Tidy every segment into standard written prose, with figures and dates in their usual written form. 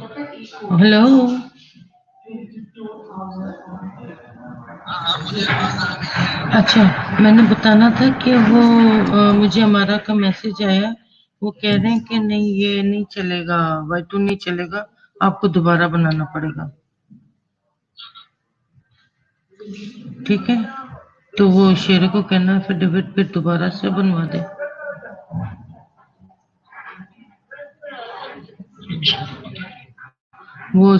Hello. अच्छा, मैंने बताना था कि वो मुझे हमारा का मैसेज आया। वो कह रहे हैं कि नहीं, ये नहीं चलेगा, Y2 नहीं चलेगा, आपको दोबारा बनाना पड़ेगा। ठीक है, तो वो शेरे को कहना फिर डेबिट फिर दोबारा से बनवा दे। वो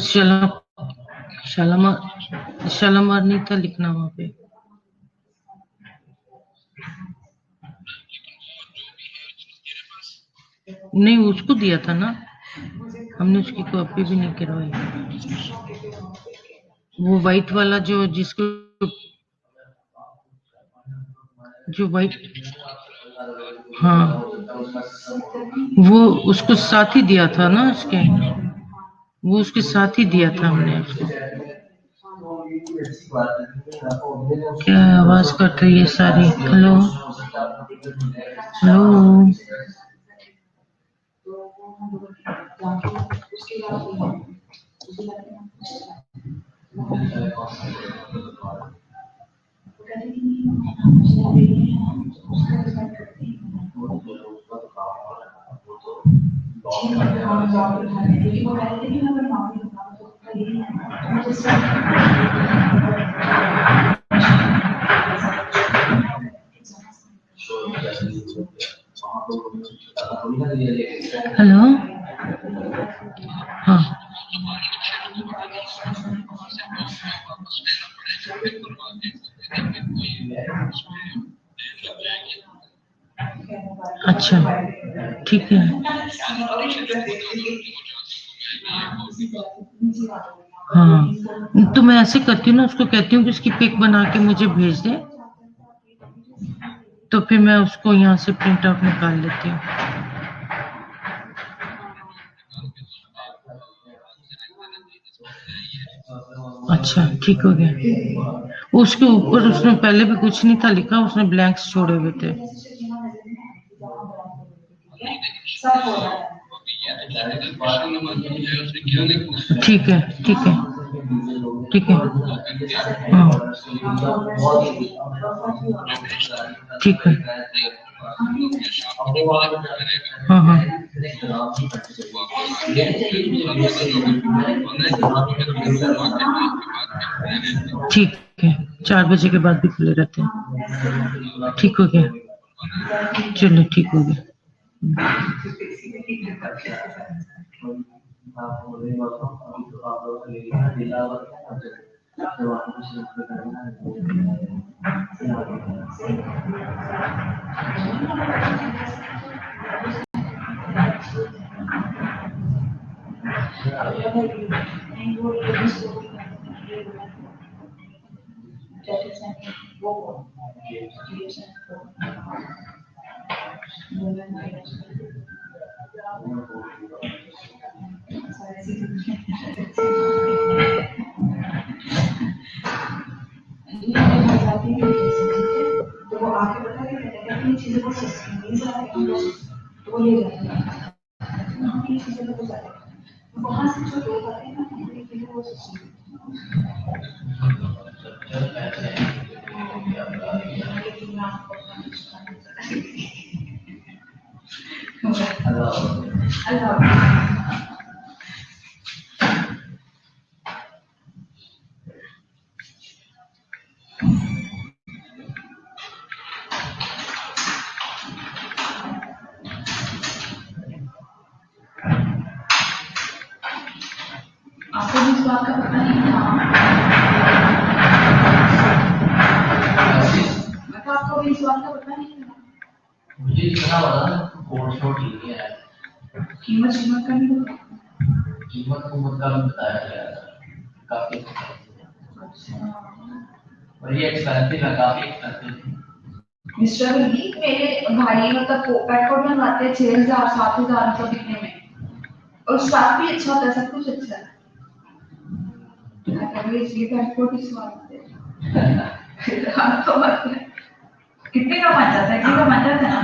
शालामार नहीं था लिखना वहां पे। नहीं, उसको दिया था ना, हमने उसकी कॉपी भी नहीं करवाई। वो वाइट वाला जो जिसको जो वाइट, हाँ, वो उसको साथ ही दिया था ना उसके, वो उसके साथ ही दिया था हमने उसको। क्या आवाज कर रही है सारी? Hello hello. हेलो, हाँ, अच्छा, ठीक है। हाँ, तो मैं ऐसे करती हूँ ना, उसको कहती हूँ कि उसकी पिक बना के मुझे भेज दे, तो फिर मैं उसको यहाँ से प्रिंट आउट निकाल लेती हूँ। अच्छा, ठीक हो गया। उसके ऊपर उसने पहले भी कुछ नहीं था लिखा, उसने ब्लैंक्स छोड़े हुए थे। ठीक है, ठीक है, ठीक है, हाँ, ठीक है, हाँ हाँ, ठीक है, 4 बजे के बाद भी खुले रहते हैं। ठीक हो गया, चलो ठीक हो गया। आपको भी इस बात का पता नहीं था? आपको भी इस बात का पता नहीं था? मुझे इतना पता था, कोड शोड नहीं है। कीमत का नहीं पता। कीमत को मतलब बताया गया था काफी। अच्छा, और ये एक्सपेंसिव है, काफी एक्सपेंसिव। मिस्टर ली, मेरे भाई मतलब पेट्रोल बनवाते हैं 6,000 7,000 सब बिकने में, और स्टाफ भी अच्छा होता है, सब कुछ अच्छा है। इसलिए पेट्रोल की स्वाद है। कितने का बन जाता है? कितने का बन जाता है ना?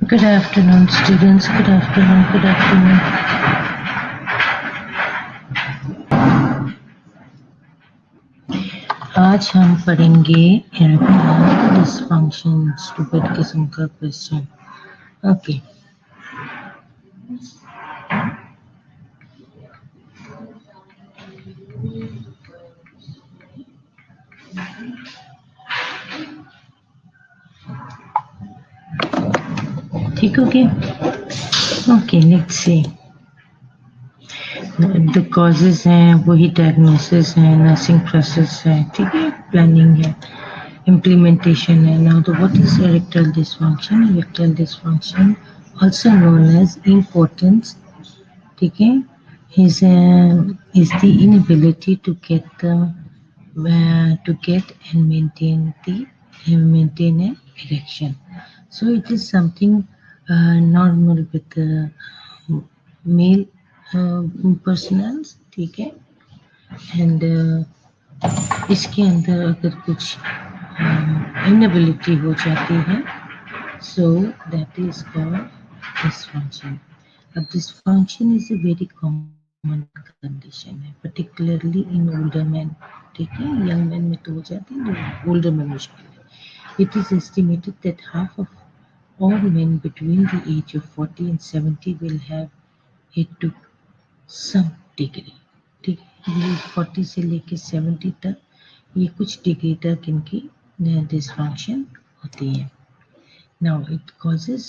Good afternoon, students. Good afternoon. Good afternoon. आज हम पढ़ेंगे erectile dysfunction, stupid किस्म का क्वेश्चन. ओके. ठीक हो गया? Okay, let's see. The causes हैं, वही diagnosis है, nursing process है, ठीक है, planning है, implementation है. Now, what is erectile dysfunction? Erectile dysfunction, also known as impotence, ठीक है, is the inability to get and maintain an erection. So it is something normal with the male personals, ठीक है. And इसके अंदर अगर कुछ inability हो जाती है, so that is called dysfunction. अब dysfunction is a very common condition है, पर्टिकुलरली इन ओल्डर मैन, ठीक है. यंग मैन में तो हो जाती है, ओल्डर में मुश्किल है. It is estimated that half of all men between the age of 40 and 70 will have it to some degree, ठीक है. 40 से लेके 70 तक ये कुछ डिग्री तक इनकी डिसफंक्शन होती है. Now it causes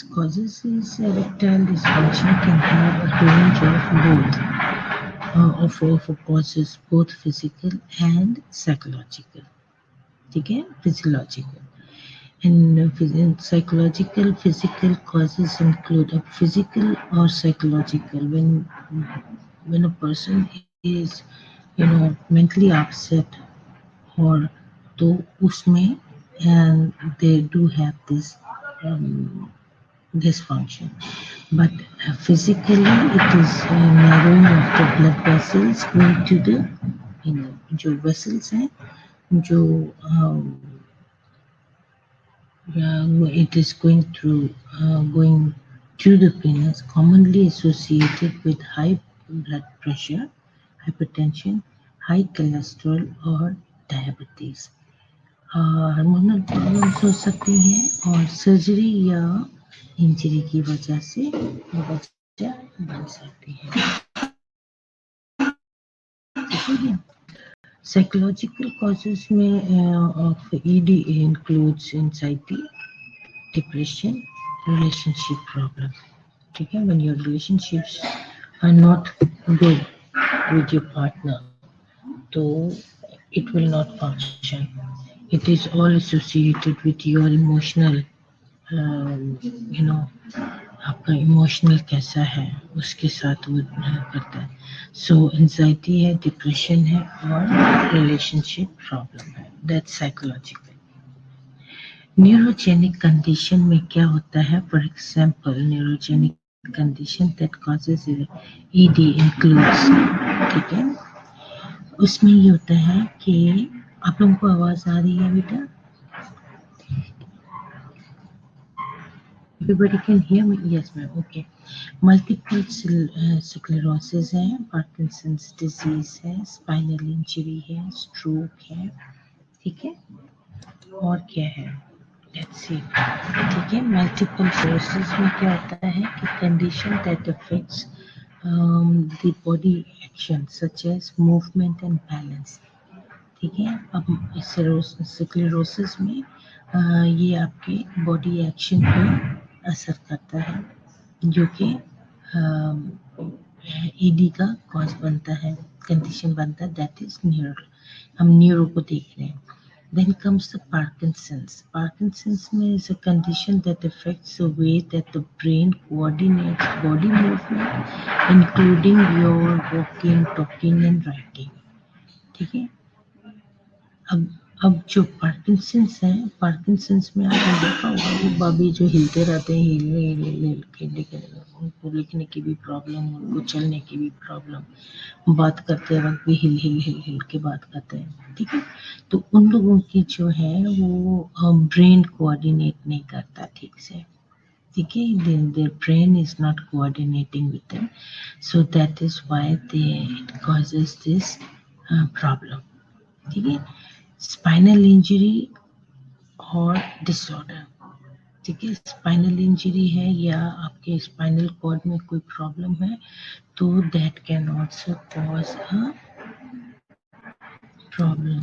is erectile dysfunction can have a range of both causes, both physical and psychological, ठीक है, physiological. And psychological, physical causes include physical or psychological. When a person is, mentally upset, or तो उसमें and they do have this dysfunction. But physically, it is narrowing of the blood vessels going to the, जो vessels हैं, जो it is going through the penis, commonly associated with high blood pressure, hypertension, high cholesterol or diabetes. Hormonal problems हो सकती हैं और surgery या injury की वजह से वजह बन सकती है. Psychological causes of ED includes anxiety, depression, relationship problem. ठीक है, when your relationships are not good with your partner, so it will not function. It is all associated with your emotional, आपका इमोशनल कैसा है उसके साथ वो करता है. सो एंजाइटी है, डिप्रेशन है और रिलेशनशिप प्रॉब्लम है. That's psychological. न्यूरोजेनिक कंडीशन में क्या होता है? For example neurogenic condition that causes ED includes, ठीक है, उसमें ये होता है कि आप लोगों को आवाज आ रही है बेटा? Everybody can hear me? Yes, ma'am. Okay. Multiple sclerosis है, पार्किंसंस डिजीज है, स्पाइनल इंजरी है, स्ट्रोक है, ठीक है, और क्या है? लेट्स सी, ठीक है। मल्टीपल स्क्लेरोसिस में क्या होता है कि condition that affects the body action such as movement and balance, ठीक है। अब स्क्लेरोसिस में ये आपके बॉडी एक्शन पे असर करता है, जो कि ईडी का कॉज बनता है, कंडीशन बनता है, दैट इज न्यूरो। हम न्यूरो को देख रहे हैं। Then comes the Parkinson's. Parkinson's is a condition that affects the way that the brain coordinates body movement, including your walking, talking and writing. ठीक है। अब जो पार्किंसंस है, पार्किंसंस में आपने देखा होगा वो बाबी जो हिलते रहते हैं, हिल उनको लिखने की भी प्रॉब्लम, उनको चलने की भी प्रॉब्लम, बात करते वक्त भी हिल हिल हिल हिल के बात करते हैं, ठीक है। तो उन लोगों की जो है वो ब्रेन कोऑर्डिनेट नहीं करता ठीक से, ठीक है। their brain is not coordinating with them, so that is why it causes this problem, ठीक है। स्पाइनल इंजरी और डिसऑर्डर, ठीक है। स्पाइनल इंजरी है या आपके स्पाइनल कॉर्ड में कोई प्रॉब्लम है, तो that can also cause a problem.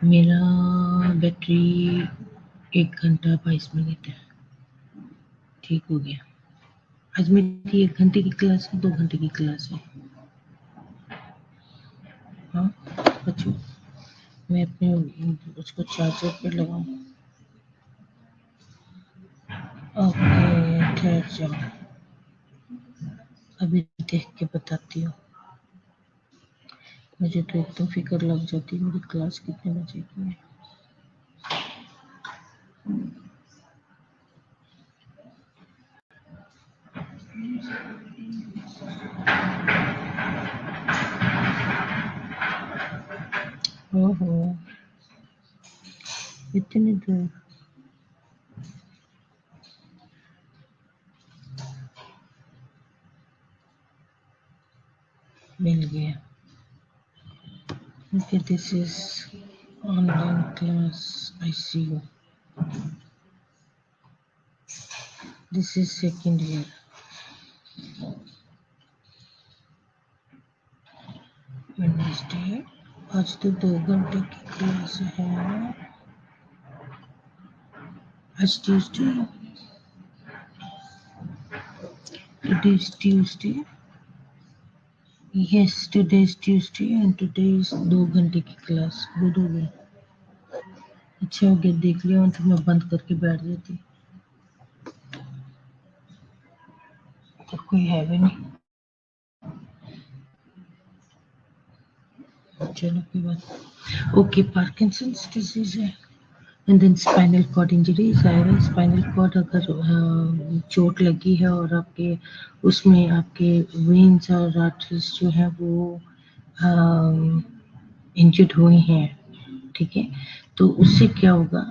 मेरा बैटरी 1 घंटा 22 मिनट है, ठीक हो गया। आज मेरी 1 घंटे की क्लास है, 2 घंटे की क्लास है? हाँ बच्चों, मैं अपने उसको चार्जर पे लगाऊं? ओके ठहर जाओ, अभी देख के बताती हूँ। मुझे तो एकदम फिक्र लग जाती है मेरी क्लास कितने बजे की है। ओहो, इतनी दूर। मिल गया। Okay, this is online class. I see you. This is second year. Wednesday. आज तो 2 घंटे की क्लास है। आज Tuesday, today is Tuesday. Yes, today is Tuesday and today is 2 घंटे की क्लास। गुड हो गया, अच्छा हो गया, देख लिया तो मैं बंद करके बैठ जाती, तो कोई है भी नहीं। चलो कोई बात। ओके, पार्किंसंस डिजीज है and then spinal cord injury. Spinal cord अगर चोट लगी है और आपके उसमें आपके वेन्स और आर्टरीज जो है वो इंजर्ड हुए हैं, ठीक है, तो उससे क्या होगा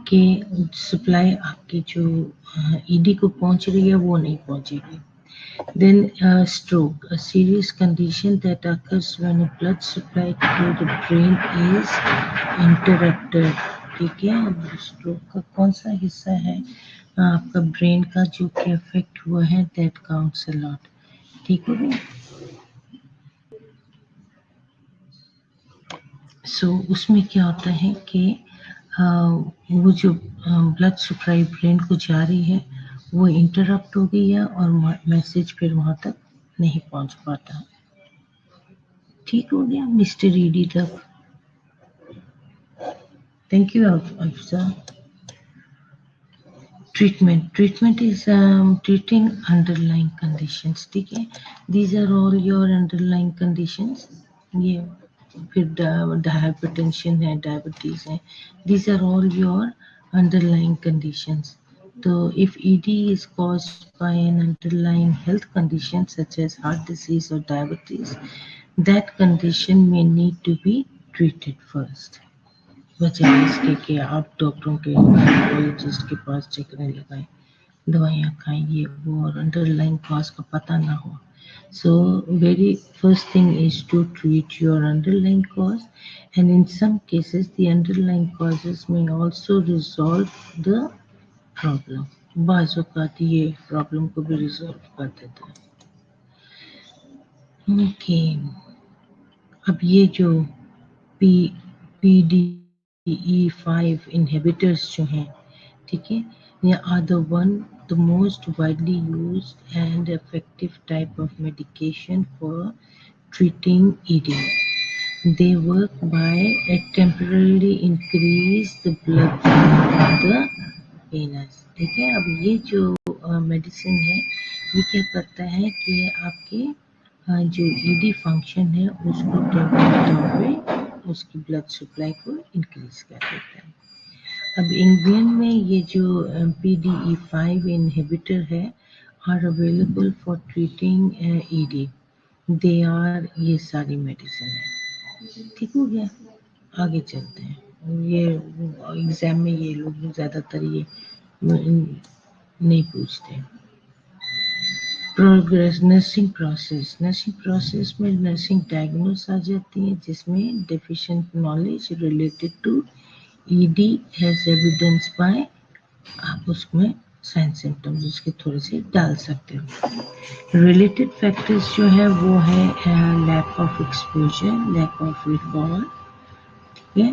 कि सप्लाई आपकी जो ईडी को पहुंच रही है वो नहीं पहुंचेगी। Then stroke, a serious condition that occurs when a blood supply to the brain is interrupted, ठीक है। अब स्ट्रोक का कौन सा हिस्सा है आपका ब्रेन का जो कि अफेक्ट हुआ है, दैट काउंट्स अ लॉट, ठीक हो गया। सो उसमें क्या होता है कि वो जो ब्लड सप्लाई ब्रेन को जा रही है वो इंटरप्ट हो गई है और मैसेज फिर वहां तक नहीं पहुंच पाता, ठीक हो गया मिस्टर ईडी तक। Thank you Afsa. Treatment is treating underlying conditions, ठीक है। These are all your underlying conditions. ये फिर हाइपरटेंशन है, डायबिटीज है, these are all your underlying conditions. So if ED is caused by an underlying health condition such as heart disease or diabetes, that condition may need to be treated first. बजाय इसके कि आप डॉक्टरों के gynaecologist के पास चक्कर लगाएं, दवाइयाँ खाएं, ये वो, और अंडरलाइन कॉज का पता ना हो. So very first thing is to treat your underlying cause, and in some cases the underlying causes may also resolve the problem. बाज़ औक़ात ये प्रॉब्लम को भी रिजॉल्व कर देता है. ओके, अब ये जो PDE5 inhibitors जो हैं, ठीक है, ये are the most widely used and effective type of medication for treating ED. They work by temporarily increase the blood flow of the venous. ठीक है, अब ये जो मेडिसिन है, ये क्या करता है कि आपके जो ईडी फंक्शन है उसको टेम्परेरी तौर पे उसकी ब्लड सप्लाई को इंक्रीज कर देता है. अब इंडियन में ये जो PDE5 इनहिबिटर है are available for treating ED. They are, ये सारी मेडिसिन है. ठीक हो गया, आगे चलते हैं. ये एग्जाम में ये लोग ज़्यादातर ये नहीं पूछते. प्रोग्रेस नर्सिंग प्रोसेस में नर्सिंग डायग्नोस आ जाती है जिसमें deficient knowledge related to ED has evidence by, आप उसमें साइन सिम्टम्स उसके थोड़े से डाल सकते हो. रिलेटेड फैक्टर्स जो है वो है lack of exposure, lack of recall, ठीक है,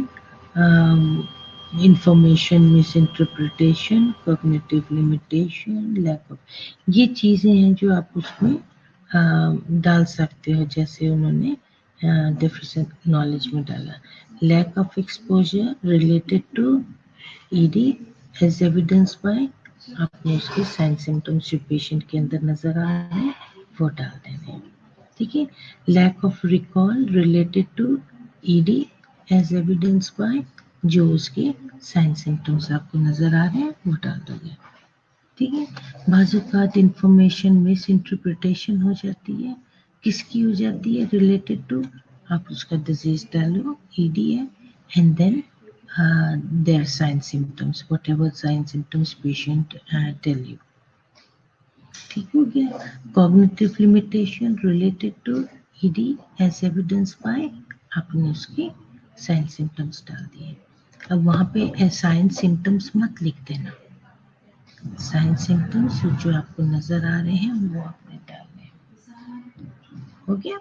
information misinterpretation, cognitive limitation, lack of, ये चीज़ें हैं जो आप उसमें डाल सकते हो. जैसे उन्होंने डेफिशिएंट नॉलेज में डाला. Lack of exposure related to ED as evidence by, आपने उसके साइन सिम्टम्स जो पेशेंट के अंदर नजर आ रहे हैं वो डाल देने हैं. ठीक है. Lack of recall related to ED as evidence by, जो उसके साइन सिम्टम्स आपको नजर आ रहे हैं वो डाल दोगे. ठीक है. बाज़ इंफॉर्मेशन मिस इंटरप्रिटेशन हो जाती है. किसकी हो जाती है? रिलेटेड टू, आप उसका डिजीज डालो, ईडी है, and then their sign symptoms, whatever sign symptoms patient tell you. ठीक हो गया. Cognitive limitation related to ED as evidence by, आपने उसके sign symptoms डाल दिए. अब वहाँ पे sign symptoms मत लिख देना. sign symptoms जो आपको नजर आ रहे हैं वो आपने डालने. हो गया.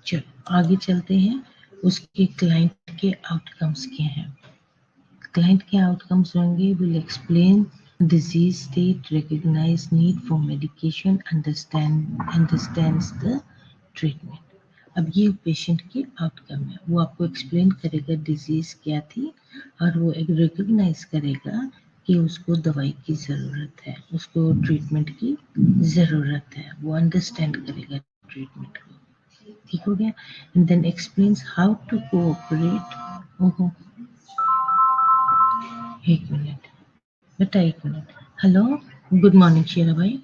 चलो आगे चलते हैं. उसके क्लाइंट के आउटकम्स क्या हैं. क्लाइंट के आउटकम्स होंगे, will explain disease state, recognize need for medication, understands the treatment. अब ये पेशेंट के आउटकम है. वो आपको एक्सप्लेन करेगा डिजीज क्या थी और वो एक रिकॉग्नाइज करेगा कि उसको दवाई की ज़रूरत है, उसको ट्रीटमेंट की ज़रूरत है. वो अंडरस्टैंड करेगा ट्रीटमेंट को. ठीक हो गया. And then explains how to cooperate. ओहो, एक मिनट बेटा, एक minute. Hello, good morning Shera भाई.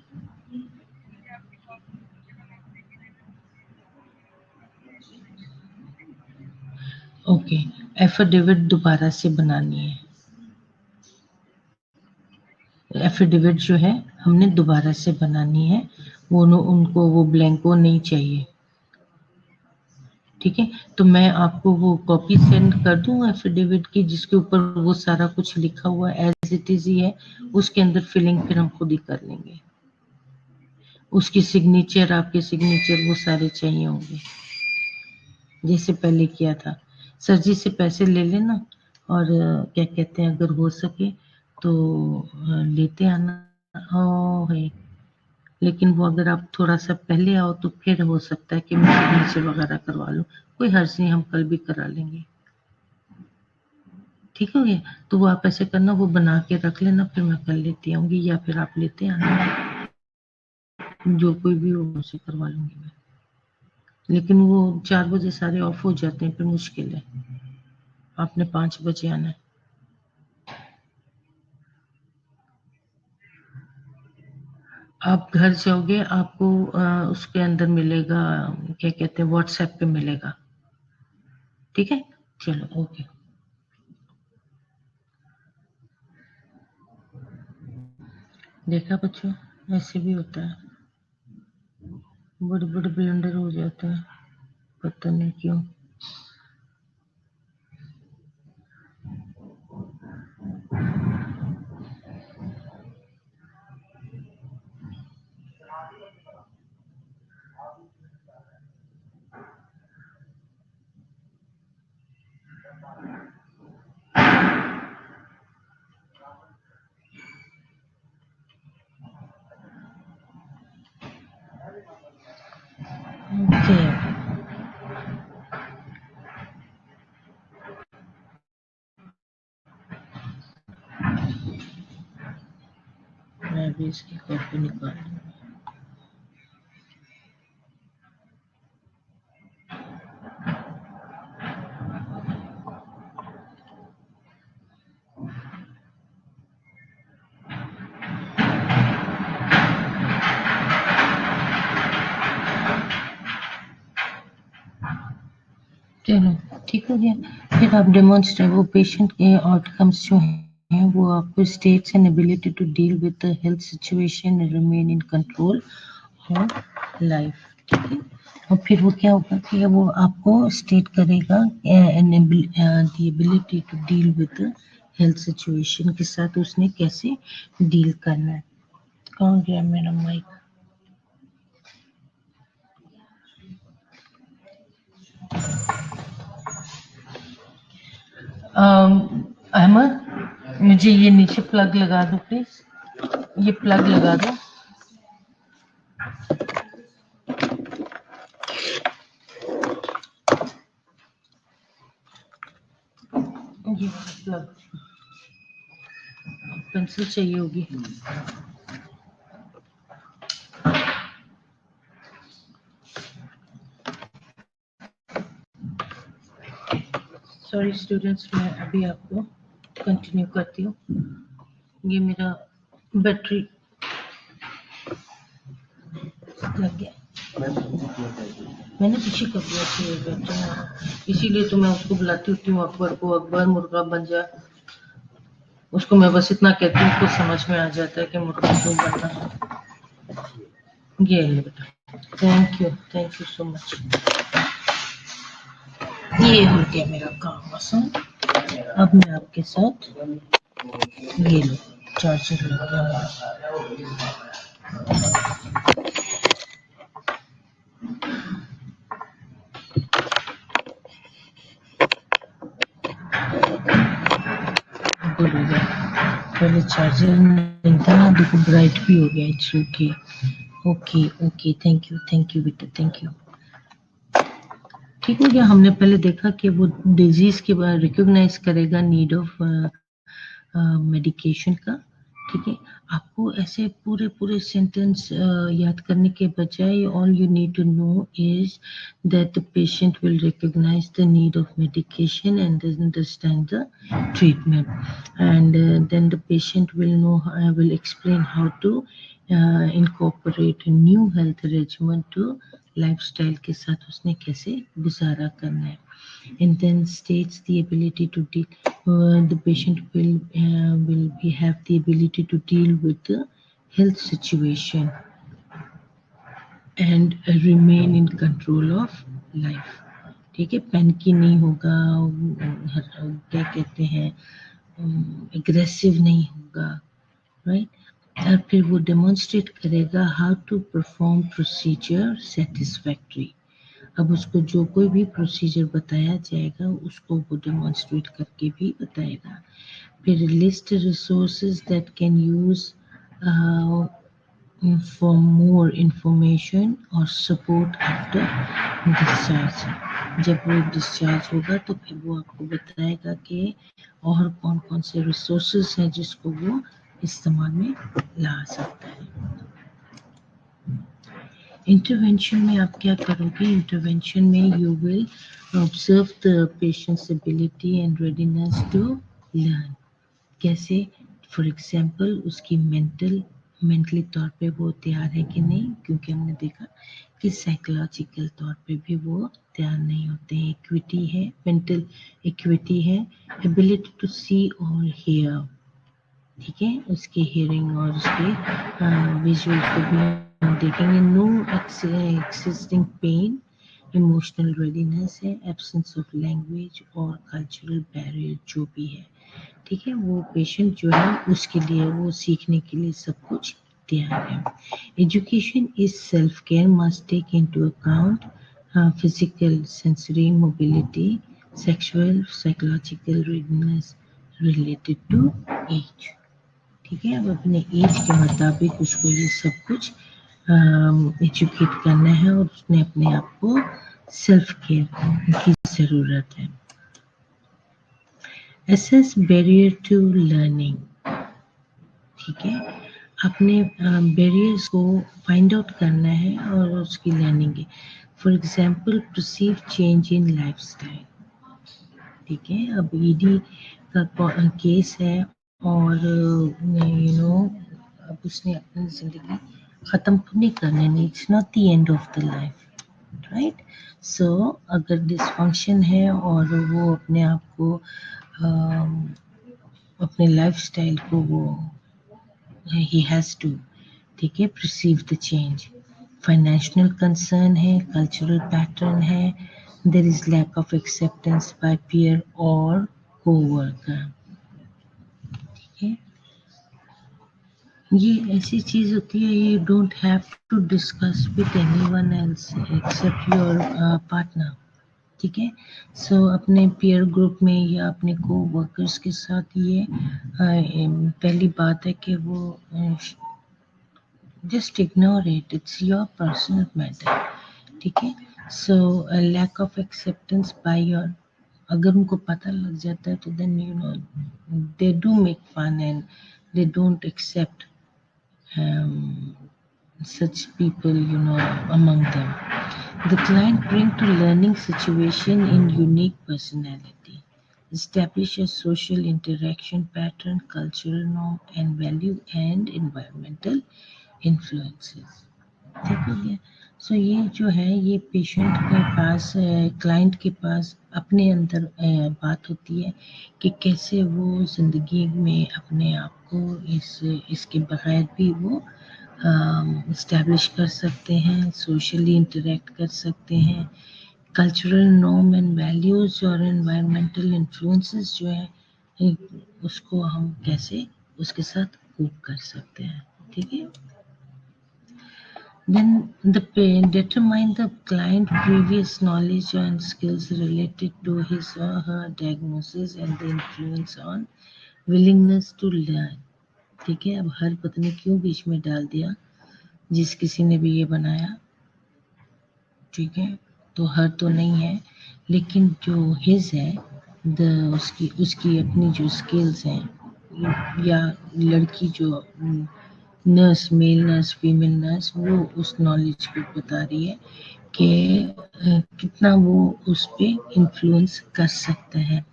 ओके, एफिडेविट दोबारा से बनानी है. एफिडेविट जो है हमने दोबारा से बनानी है. वो उनको वो ब्लैंको नहीं चाहिए. ठीक है. तो मैं आपको वो कॉपी सेंड कर दूं एफिडेविट की, जिसके ऊपर वो सारा कुछ लिखा हुआ एज इट इज ही है. उसके अंदर फिलिंग फिर हम खुद ही कर लेंगे. उसकी सिग्नेचर, आपके सिग्नेचर वो सारे चाहिए होंगे जैसे पहले किया था. सर जी से पैसे ले लेना और क्या कहते हैं, अगर हो सके तो लेते आना. हो है, लेकिन वो अगर आप थोड़ा सा पहले आओ तो फिर हो सकता है कि मैं सिग्नेचर वगैरह करवा लूँ. कोई हर्ज नहीं, हम कल भी करा लेंगे. ठीक हो गया. तो वो आप ऐसे करना, वो बना के रख लेना, फिर मैं कल लेती आऊंगी या फिर आप लेते आना. जो कोई भी हो उसे करवा लूंगी मैं. लेकिन वो 4 बजे सारे ऑफ हो जाते हैं, फिर मुश्किल है। आपने 5 बजे आना है। आप घर जाओगे, आपको उसके अंदर मिलेगा, क्या कहते हैं, व्हाट्सएप पे मिलेगा। ठीक है, चलो ओके। देखा बच्चों, ऐसे भी होता है, बड़े बड़े ब्लंडर हो जाते हैं, पता नहीं क्यों। ओके, मैं भी इसकी कॉपी निकाल लूंगी। चलो ठीक हो गया। फिर आप डेमोन्स्ट्रेट, वो पेशेंट के आउटकम्स जो हैं वो आपको states and ability to deal with the health situation and remain in control of life. ठीक है, और फिर वो क्या होगा कि वो आपको स्टेट करेगा the ability to deal with the health situation के साथ उसने कैसे डील करना है। कहाँ गया मेरा माइक? अहमद, मुझे ये नीचे प्लग लगा दो प्लीज, ये प्लग लगा दो। ये प्लग, पेंसिल चाहिए होगी। सॉरी स्टूडेंट्स, मैं अभी आपको कंटिन्यू करती हूँ। ये मेरा बैटरी लग गया, मैंने पीछे कर दिया थी बैटरी, इसीलिए तो मैं उसको बुलाती होती हूँ अकबर को, अकबर मुर्गा बन जा। उसको मैं बस इतना कहती हूँ, उसको समझ में आ जाता है कि मुर्गा क्यों बनना है। ये ले बेटा, थैंक यू सो मच। ये हो गया मेरा काम आसान। अब मैं आपके साथ ये लो चार्जर लग गया मेरा। गुड हो गया, पहले चार्जर नहीं था ना, देखो ब्राइट भी हो गया। It's okay okay okay, thank you बेटा, थैंक यू। ठीक हो गया। हमने पहले देखा कि वो डिजीज के बाद रिकॉग्नाइज करेगा नीड ऑफ मेडिकेशन का। ठीक है, आपको ऐसे पूरे पूरे सेंटेंस याद करने के बजाय all you need to know is that the patient will recognise the need of medication and understand the treatment, and then the patient will know, will explain how to incorporate a new health regimen to lifestyle के साथ उसने कैसे गुजारा करना है। And then states the ability to deal, the patient will be have the ability to deal with the health situation and remain in control of life। ठीक है, panicky नहीं होगा, क्या कहते हैं, एग्रेसिव नहीं होगा, राइट। और फिर वो डेमोन्स्ट्रेट करेगा how to perform procedure satisfactory. अब उसको जो कोई भी प्रोसीजर बताया जाएगा उसको वो डेमोन्स्ट्रेट करके भी बताएगा। फिर list resources that can use for more information और सपोर्ट आफ्टर डिस्चार्ज। जब वो डिस्चार्ज होगा तो फिर वो आपको बताएगा कि और कौन कौन से रिसोर्सेज हैं जिसको वो इस्तेमाल में ला सकता है। इंटरवेंशन में आप क्या करोगे? इंटरवेंशन में you will observe the patient's ability and readiness to learn. कैसे? फॉर एग्जाम्पल उसकी मेंटली तौर पे वो तैयार है कि नहीं, क्योंकि हमने देखा कि साइकोलॉजिकल तौर पे भी वो तैयार नहीं होते हैं। इक्विटी है, मेंटल इक्विटी है, एबिलिटी टू सी और हियर, ठीक है, उसके हियरिंग और उसके विजुअल को भी हम देखेंगे। No existing pain, emotional readiness है, एब्सेंस ऑफ लैंग्वेज और कल्चरल बैरियर जो भी है, ठीक है, वो पेशेंट जो है उसके लिए वो सीखने के लिए सब कुछ तैयार है। Education is self care must take into account physical sensory mobility sexual psychological readiness related to age, ठीक है। अब अपने एज के मुताबिक उसको ये सब कुछ एजुकेट करना है और उसने अपने आप को सेल्फ केयर की ज़रूरत है। एसेस बैरियर टू लर्निंग, ठीक है, अपने बैरियर्स को फाइंड आउट करना है और उसकी लर्निंग है। For example perceive change in lifestyle, ठीक है। अब ईडी का केस है और अब उसने अपनी ज़िंदगी ख़त्म तो नहीं करना है, it's not the end of the life, right. So अगर डिसफंक्शन है और वो अपने आप को अपने लाइफस्टाइल को वो ही हैज़ टू, ठीक है, perceive the change. Financial concern है, कल्चरल पैटर्न है, there is lack of acceptance by peer और कोवर्कर, ठीक है। ये ऐसी चीज होती है, you don't have to discuss with anyone else except your partner, ठीक है। सो अपने पीयर ग्रुप में या अपने को वर्कर्स के साथ ये पहली बात है कि वो just ignore it, it's your personal matter, ठीक है। So lack of acceptance by your, अगर उनको पता लग जाता है तो then you know they do make fun and they don't accept such people, among them. The client bring to learning situation in unique personality, establish a social interaction pattern, cultural norm and value and environmental influences, ठीक हो गया। सो ये जो है ये patient के पास client के पास अपने अंदर बात होती है कि कैसे वो ज़िंदगी में अपने आप को इसके बगैर भी वो इस्टेब्लिश कर सकते हैं, सोशली इंटरेक्ट कर सकते हैं, कल्चरल नॉर्म एंड वैल्यूज़ और एनवायरमेंटल इन्फ्लुएंसेस जो है उसको हम कैसे उसके साथ कोप कर सकते हैं, ठीक है। Then determine the client previous knowledge and skills related to his or her diagnosis and the influence on willingness to learn, ठीक है। अब हर पता नहीं क्यों बीच में डाल दिया, जिस किसी ने भी ये बनाया, ठीक है, तो हर तो नहीं है, लेकिन जो हिज है उसकी अपनी जो स्किल्स हैं या लड़की जो nurse, male nurse, female nurse, वो उस नॉलेज को बता रही है कि कितना वो उस पर इन्फ्लुएंस कर सकता है।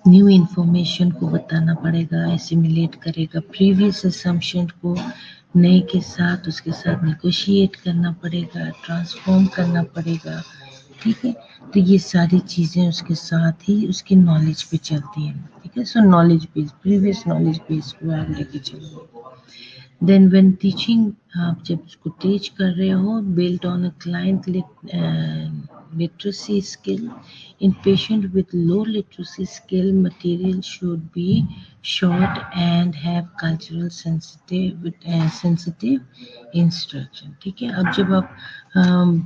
न्यू इन्फॉर्मेशन को बताना पड़ेगा, एसिमिलेट करेगा, प्रीवियस असम्पशन को नए के साथ उसके साथ नेगोशिएट करना पड़ेगा, ट्रांसफॉर्म करना पड़ेगा, ठीक है। तो ये सारी चीज़ें उसके साथ ही उसकी नॉलेज पे चलती हैं, ठीक है। सो knowledge base, previous knowledge base को आप लेके चलो। देन व्हेन टीचिंग, आप जब उसको टीच कर रहे हो, build on a client literacy skill. In patient with low literacy skill, material should be short and have cultural sensitive instruction, ठीक है। अब जब आप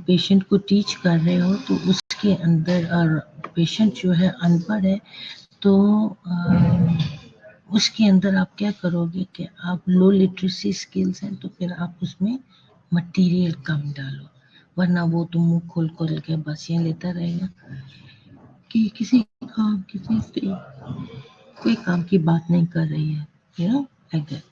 पेशेंट को टीच कर रहे हो तो उसके अंदर, और पेशेंट जो है अनपढ़ है, तो उसके अंदर आप क्या करोगे कि आप लो लिटरेसी स्किल्स हैं तो फिर आप उसमें मटेरियल कम डालो, वरना वो तो मुंह खोल खोल के बस ये लेता रहेगा कि किसी काम किसी से कोई काम की बात नहीं कर रही है, लाइक दैट।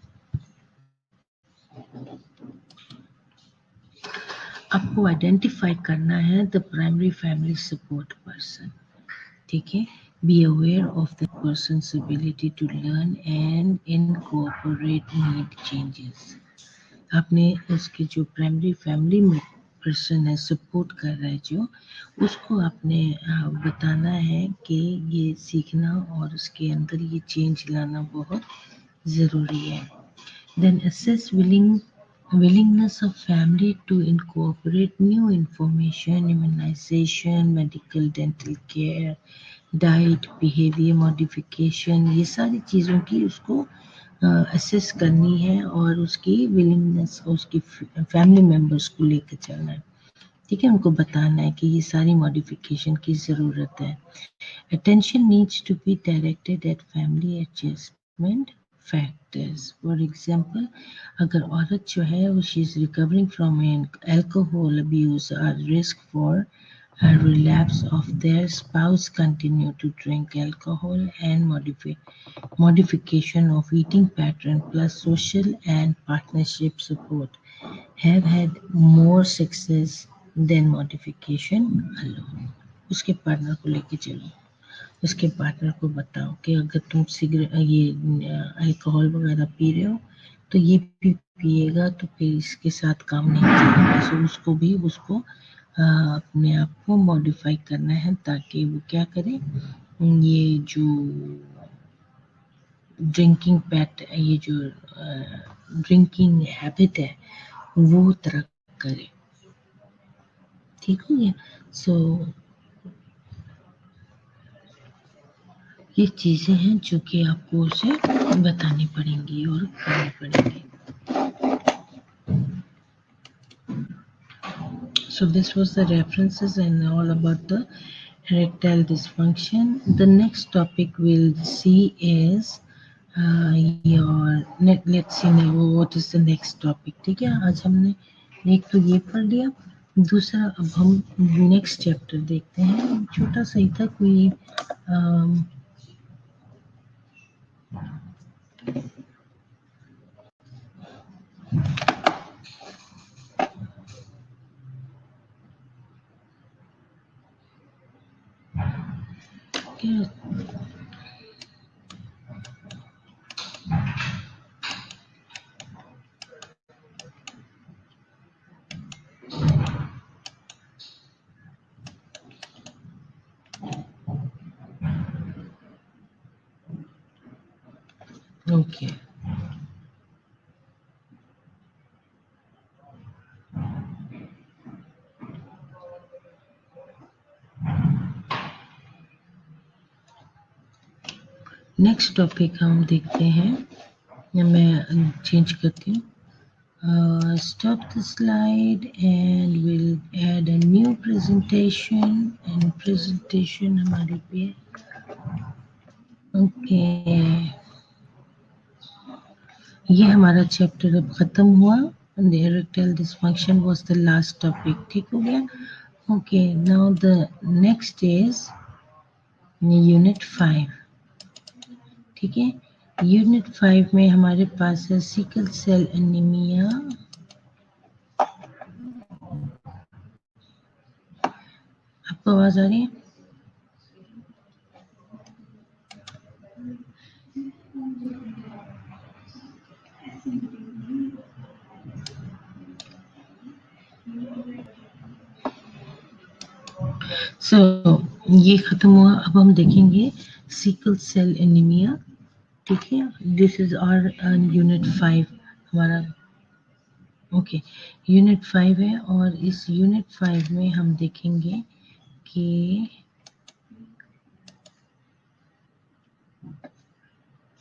आपको आइडेंटिफाई करना है the primary family support person, ठीक है। Be aware of the person's ability to learn and incorporate need changes. आपने उसके जो प्राइमरी फैमिली में पर्सन है, सपोर्ट कर रहा है जो, उसको आपने बताना है कि ये सीखना और उसके अंदर ये चेंज लाना बहुत ज़रूरी है। Then assess willingness of family to incorporate new information, immunization, medical dental care, diet, behaviour modification, ये सारी चीज़ों की उसको असेस करनी है और उसकी विलिंगनेस, उसकी फैमिली मेम्बर्स को लेकर चलना है, ठीक है। उनको बताना है कि ये सारी मॉडिफिकेशन की ज़रूरत है। Attention needs to be directed at family adjustment factors. For example, अगर औरत जो है वो she is recovering from an alcohol abuse और risk for a relapse of their spouse continue to drink alcohol, and modification of eating pattern plus social and partnership support have had more success than modification alone. उसके partner को लेके चलो, उसके partner को बताओ कि अगर तुम सिगरेट ये अल्कोहल वगैरह पी रहे हो तो ये भी पिएगा तो फिर इसके साथ काम नहीं चलेगा। सो उसको भी उसको अपने आप को मॉडिफाई करना है ताकि वो क्या करे, ये जो ड्रिंकिंग ये जो ड्रिंकिंग हैबिट है वो तरक करे, ठीक हो गया। सो ये चीज़ें हैं जो कि आपको उसे बतानी पड़ेंगी और करनी पड़ेंगी। So this was the references and all about the erectile dysfunction. The next topic we'll see is let's see now what is the next topic, ठीक है। आज हमने एक तो ये पढ़ लिया, दूसरा अब हम नेक्स्ट चैप्टर देखते हैं। छोटा सा ही था, कोई क्या ओके नेक्स्ट टॉपिक हम देखते हैं, मैं चेंज करती हूँ। Stop the slide and we'll add a new presentation, and presentation हमारे पे ओके ये हमारा चैप्टर अब खत्म हुआ। erectile dysfunction was the last topic, ठीक हो गया। Okay now the next is unit 5, ठीक है। यूनिट 5 में हमारे पास है सिकल सेल एनीमिया, आपको आवाज आ रही है? ये खत्म हुआ। अब हम देखेंगे सिकल सेल एनीमिया, ठीक है। दिस इज आवर यूनिट 5 हमारा, ओके यूनिट 5 है। और इस यूनिट 5 में हम देखेंगे कि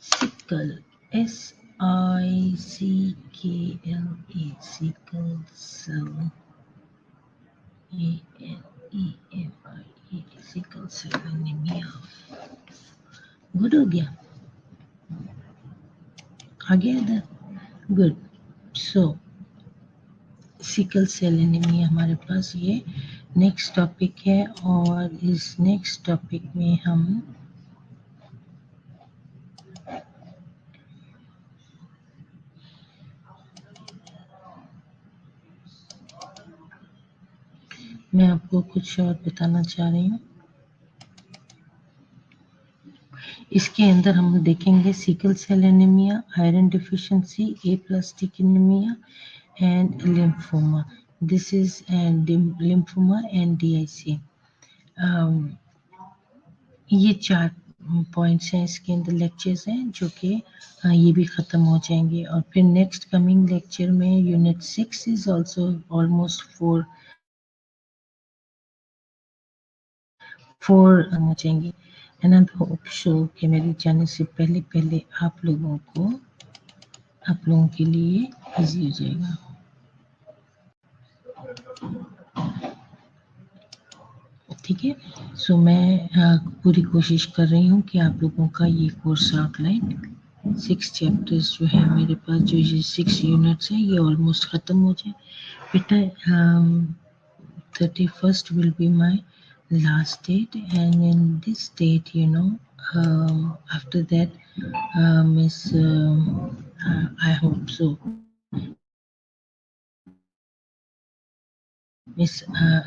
sickle SICKLE sickle cell ANEMIA sickle cell anaemia. Good हो गया, आ गया इधर, good. So sickle cell anaemia हमारे पास ये नेक्स्ट टॉपिक है। और इस नेक्स्ट टॉपिक में हम मैं आपको कुछ और बताना चाह रही हूँ। इसके अंदर हम देखेंगे sickle cell anaemia, iron deficiency, aplastic anaemia and lymphoma. This is lymphoma and DIC. ये 4 पॉइंट्स हैं, इसके अंदर लेक्चर्स हैं जो कि ये भी ख़त्म हो जाएंगे। और फिर नेक्स्ट कमिंग लेक्चर में यूनिट 6 इज ऑल्सो ऑलमोस्ट 4 हो जाएंगे। एंड आई होप सो कि मेरे जाने से पहले आप लोगों के लिए इजी हो जाएगा। ठीक है, सो मैं पूरी कोशिश कर रही हूँ कि आप लोगों का ये कोर्स आउटलाइन 6 चैप्टर्स जो है मेरे पास, जो ये 6 यूनिट्स हैं, ये ऑलमोस्ट ख़त्म हो जाए। बेटा 31st will be my last date, and in this date, after that, Miss, I hope so, Miss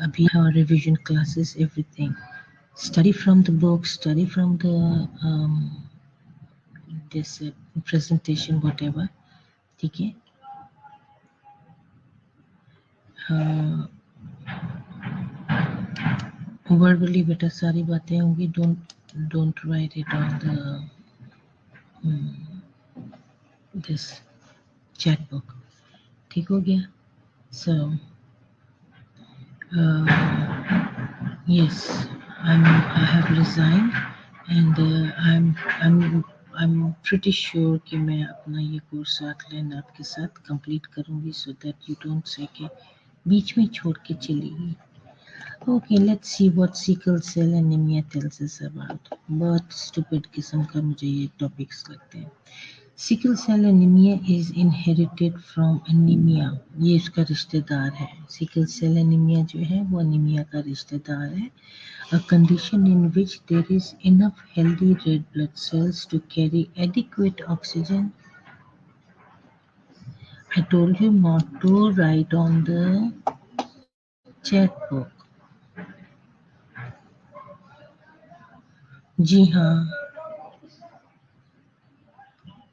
Abhi, revision classes, everything. Study from the book, study from the this presentation, whatever. ठीक है, verbally बेटा सारी बातें होंगी, don't write it on the this chat book. ठीक हो गया? So yes, I have resigned, and I'm pretty sure कि मैं अपना ये कोर्स आउटलाइन आपके साथ कंप्लीट करूँगी, so that you don't say कि बीच में छोड़ के चली गई। Okay, let's see what sickle cell anemia tells us about. बहुत stupid किस्म का मुझे ये टॉपिक्स लगते हैं। Sickle cell anaemia is inherited from anaemia, ये उसका रिश्तेदार है। सिकल सेल एनीमिया जो है वो एनीमिया का रिश्तेदार है। A condition in which there is enough healthy red blood cells to carry adequate oxygen. I told you not to write on the chat book. जी हाँ,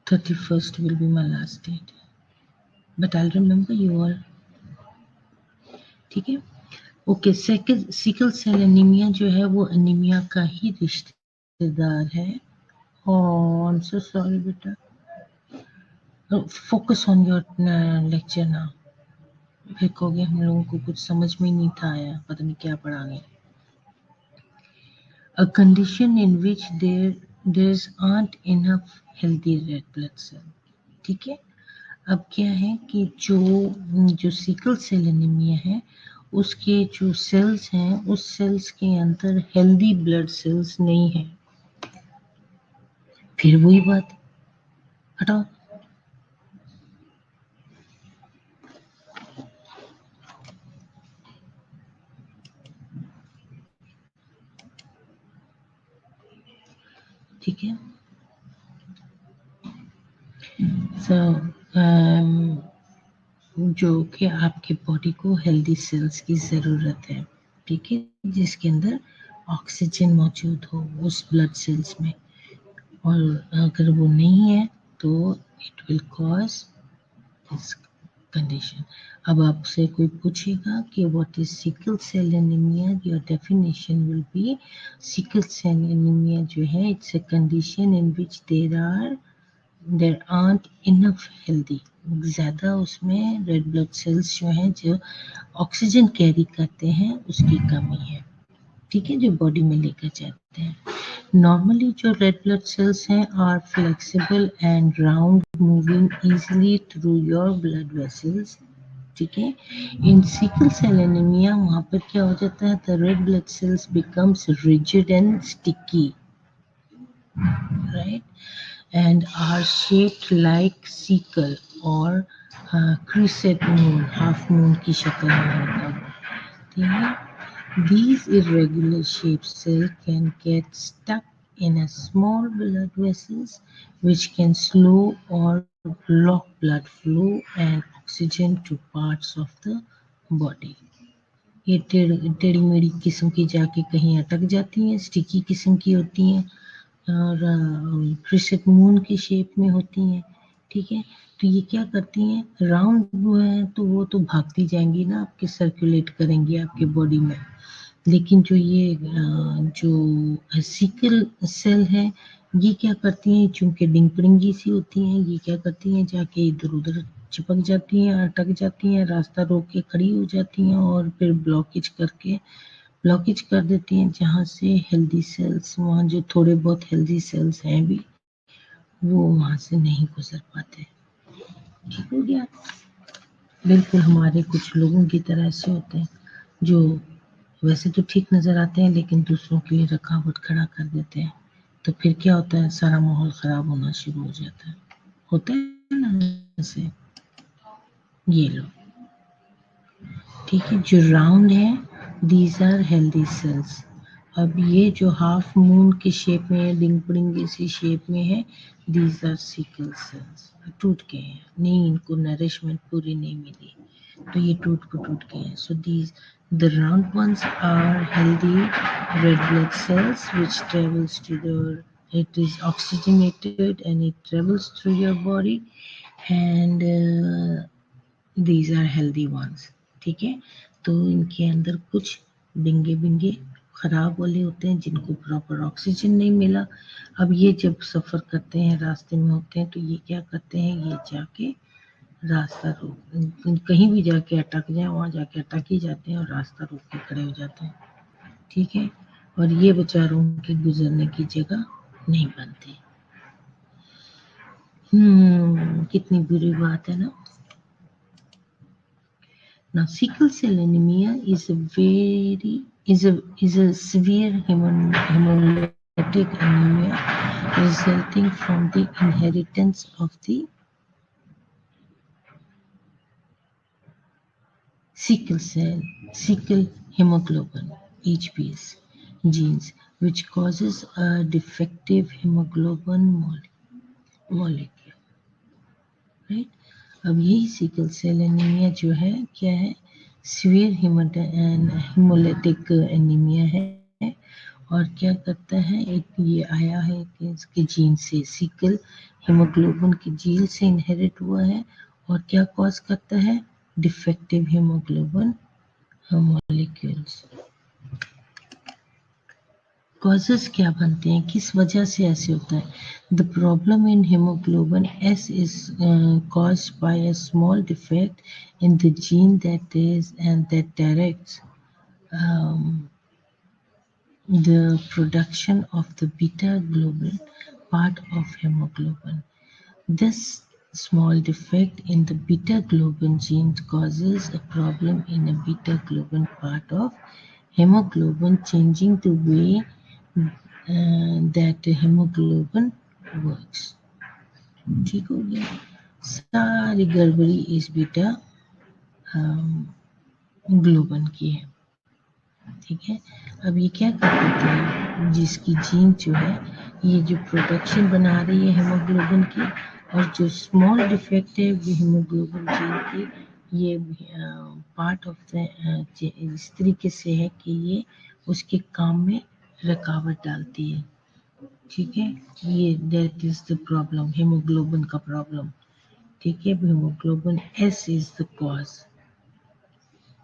31st will be my last date, but I'll remember you all. ठीक है, okay. Sickle cell anaemia जो है वो anaemia का ही रिश्तेदार है। आई एम सो सॉरी बेटा, फोकस ऑन योर लेक्चर ना। फिर कहोगे हम लोगों को कुछ समझ में नहीं था आया, पता नहीं क्या पढ़ाएंगे। A condition in which there aren't enough healthy red blood cell. ठीक है, अब क्या है कि जो सिकल सेल एनीमिया है उसके जो सेल्स हैं उस सेल्स के अंदर हेल्दी ब्लड सेल्स नहीं है। फिर वही बात, हटाओ। ठीक है, सो जो कि आपके बॉडी को हेल्दी सेल्स की ज़रूरत है, ठीक है, जिसके अंदर ऑक्सीजन मौजूद हो उस ब्लड सेल्स में, और अगर वो नहीं है तो it will cause this condition. अब आपसे कोई पूछेगा कि what is sickle cell anaemia, your definition will be sickle cell anaemia जो है it's a condition in which there aren't enough healthy, ज़्यादा उसमें रेड ब्लड सेल्स जो हैं जो ऑक्सीजन कैरी करते हैं उसकी कमी है। ठीक है, जो बॉडी में लेकर जाते हैं। नॉर्मली जो रेड ब्लड सेल्स हैं are flexible and round, moving easily through your blood vessels. ठीक है, इन सिकल सेल एनीमिया वहाँ पर क्या हो जाता है, the red blood sales becomes rigid and sticky, right, and are shaped like sickle or crescent moon, half moon की शक्ल में होता है। ठीक है, these irregular shaped cells can get stuck in a small blood vessels which can slow or block blood flow and oxygen to parts of the body. ये टेढ़ी मेढ़ी किस्म की जाके कहीं अटक जाती हैं, स्टिकी किस्म की होती हैं और क्रिसेंट मून की शेप में होती हैं, ठीक है। तो ये क्या करती हैं, राउंड जो है तो वो तो भागती जाएंगी ना, आपके सर्कुलेट करेंगी आपके बॉडी में। लेकिन जो ये जो सिकल सेल है, ये क्या करती हैं, चूंकि डिंगपड़िंगी सी होती हैं, ये क्या करती हैं, जाके इधर उधर चिपक जाती हैं, अटक जाती हैं, रास्ता रोक के खड़ी हो जाती हैं और फिर ब्लॉकेज कर देती हैं, जहाँ से हेल्दी सेल्स, वहाँ जो थोड़े बहुत हेल्दी सेल्स हैं भी, वो वहाँ से नहीं गुजर पाते। ठीक हो गया। बिल्कुल हमारे कुछ लोगों की तरह ऐसे होते हैं जो वैसे तो ठीक नजर आते हैं लेकिन दूसरों के लिए रुकावट खड़ा कर देते हैं, तो फिर क्या होता है, सारा माहौल खराब होना शुरू हो जाता है। होता है ना ऐसे। ये लो, ठीक है, जो राउंड है दीज आर हेल्दी सेल्स। अब ये जो हाफ मून की शेप में है, डिंग डिंग इसी शेप में है, दीज आर सिकल सेल्स। टूट गए हैं, नहीं, इनको नरिशमेंट पूरी नहीं मिली, तो ये टूट गए हैं। So these the round ones are healthy red blood cells which travels to the, it is oxygenated and it travels through your body, and these are healthy ones, ठीक है। तो इनके अंदर कुछ डिंगे बिंगे खराब वाले होते हैं जिनको प्रॉपर ऑक्सीजन नहीं मिला। अब ये जब सफ़र करते हैं, रास्ते में होते हैं, तो ये क्या करते हैं, ये जाके रास्ता रोक, कहीं भी जाके अटक जाए, वहाँ जाके अटक ही जाते हैं और रास्ता रोक के खड़े हो जाते हैं, ठीक है। और ये बेचारों के गुजरने की जगह नहीं बनती। कितनी बुरी बात है ना। Now, sickle cell anemia is a severe hemolytic anemia resulting from the inheritance of the sickle hemoglobin (HbS) genes, which causes a defective hemoglobin molecule. Right? अब यही सिकल सेल एनीमिया जो है क्या है, सीवियर हेमोलिटिक एनीमिया है। और क्या करता है, एक ये आया है कि इसके जीन से, सिकल हेमोग्लोबिन के जीन से इनहेरिट हुआ है, और क्या कॉज करता है, डिफेक्टिव हेमोग्लोबिन मॉलिक्यूल्स। कॉजेस क्या बनते हैं, किस वजह से ऐसे होता है। The problem in haemoglobin S is caused by a small defect in the gene that directs the production of the beta globin part of hemoglobin. This small defect in the beta globin gene causes a problem in a beta globin part of hemoglobin, changing the way that hemoglobin works. ठीक हो गया, सारी गड़बड़ी इस beta ग्लोबन की है, ठीक है। अब ये क्या कर देते हैं, जिसकी जीन जो है, ये जो प्रोडक्शन बना रही है हेमोग्लोबिन की, और जो स्मॉल डिफेक्ट है वो हेमोग्लोबिन जीन की, ये पार्ट ऑफ द इस तरीके से है कि ये उसके काम में रुकावट डालती है, ठीक है। ये that is the problem, haemoglobin का प्रॉब्लम, ठीक है। Haemoglobin S is the cause,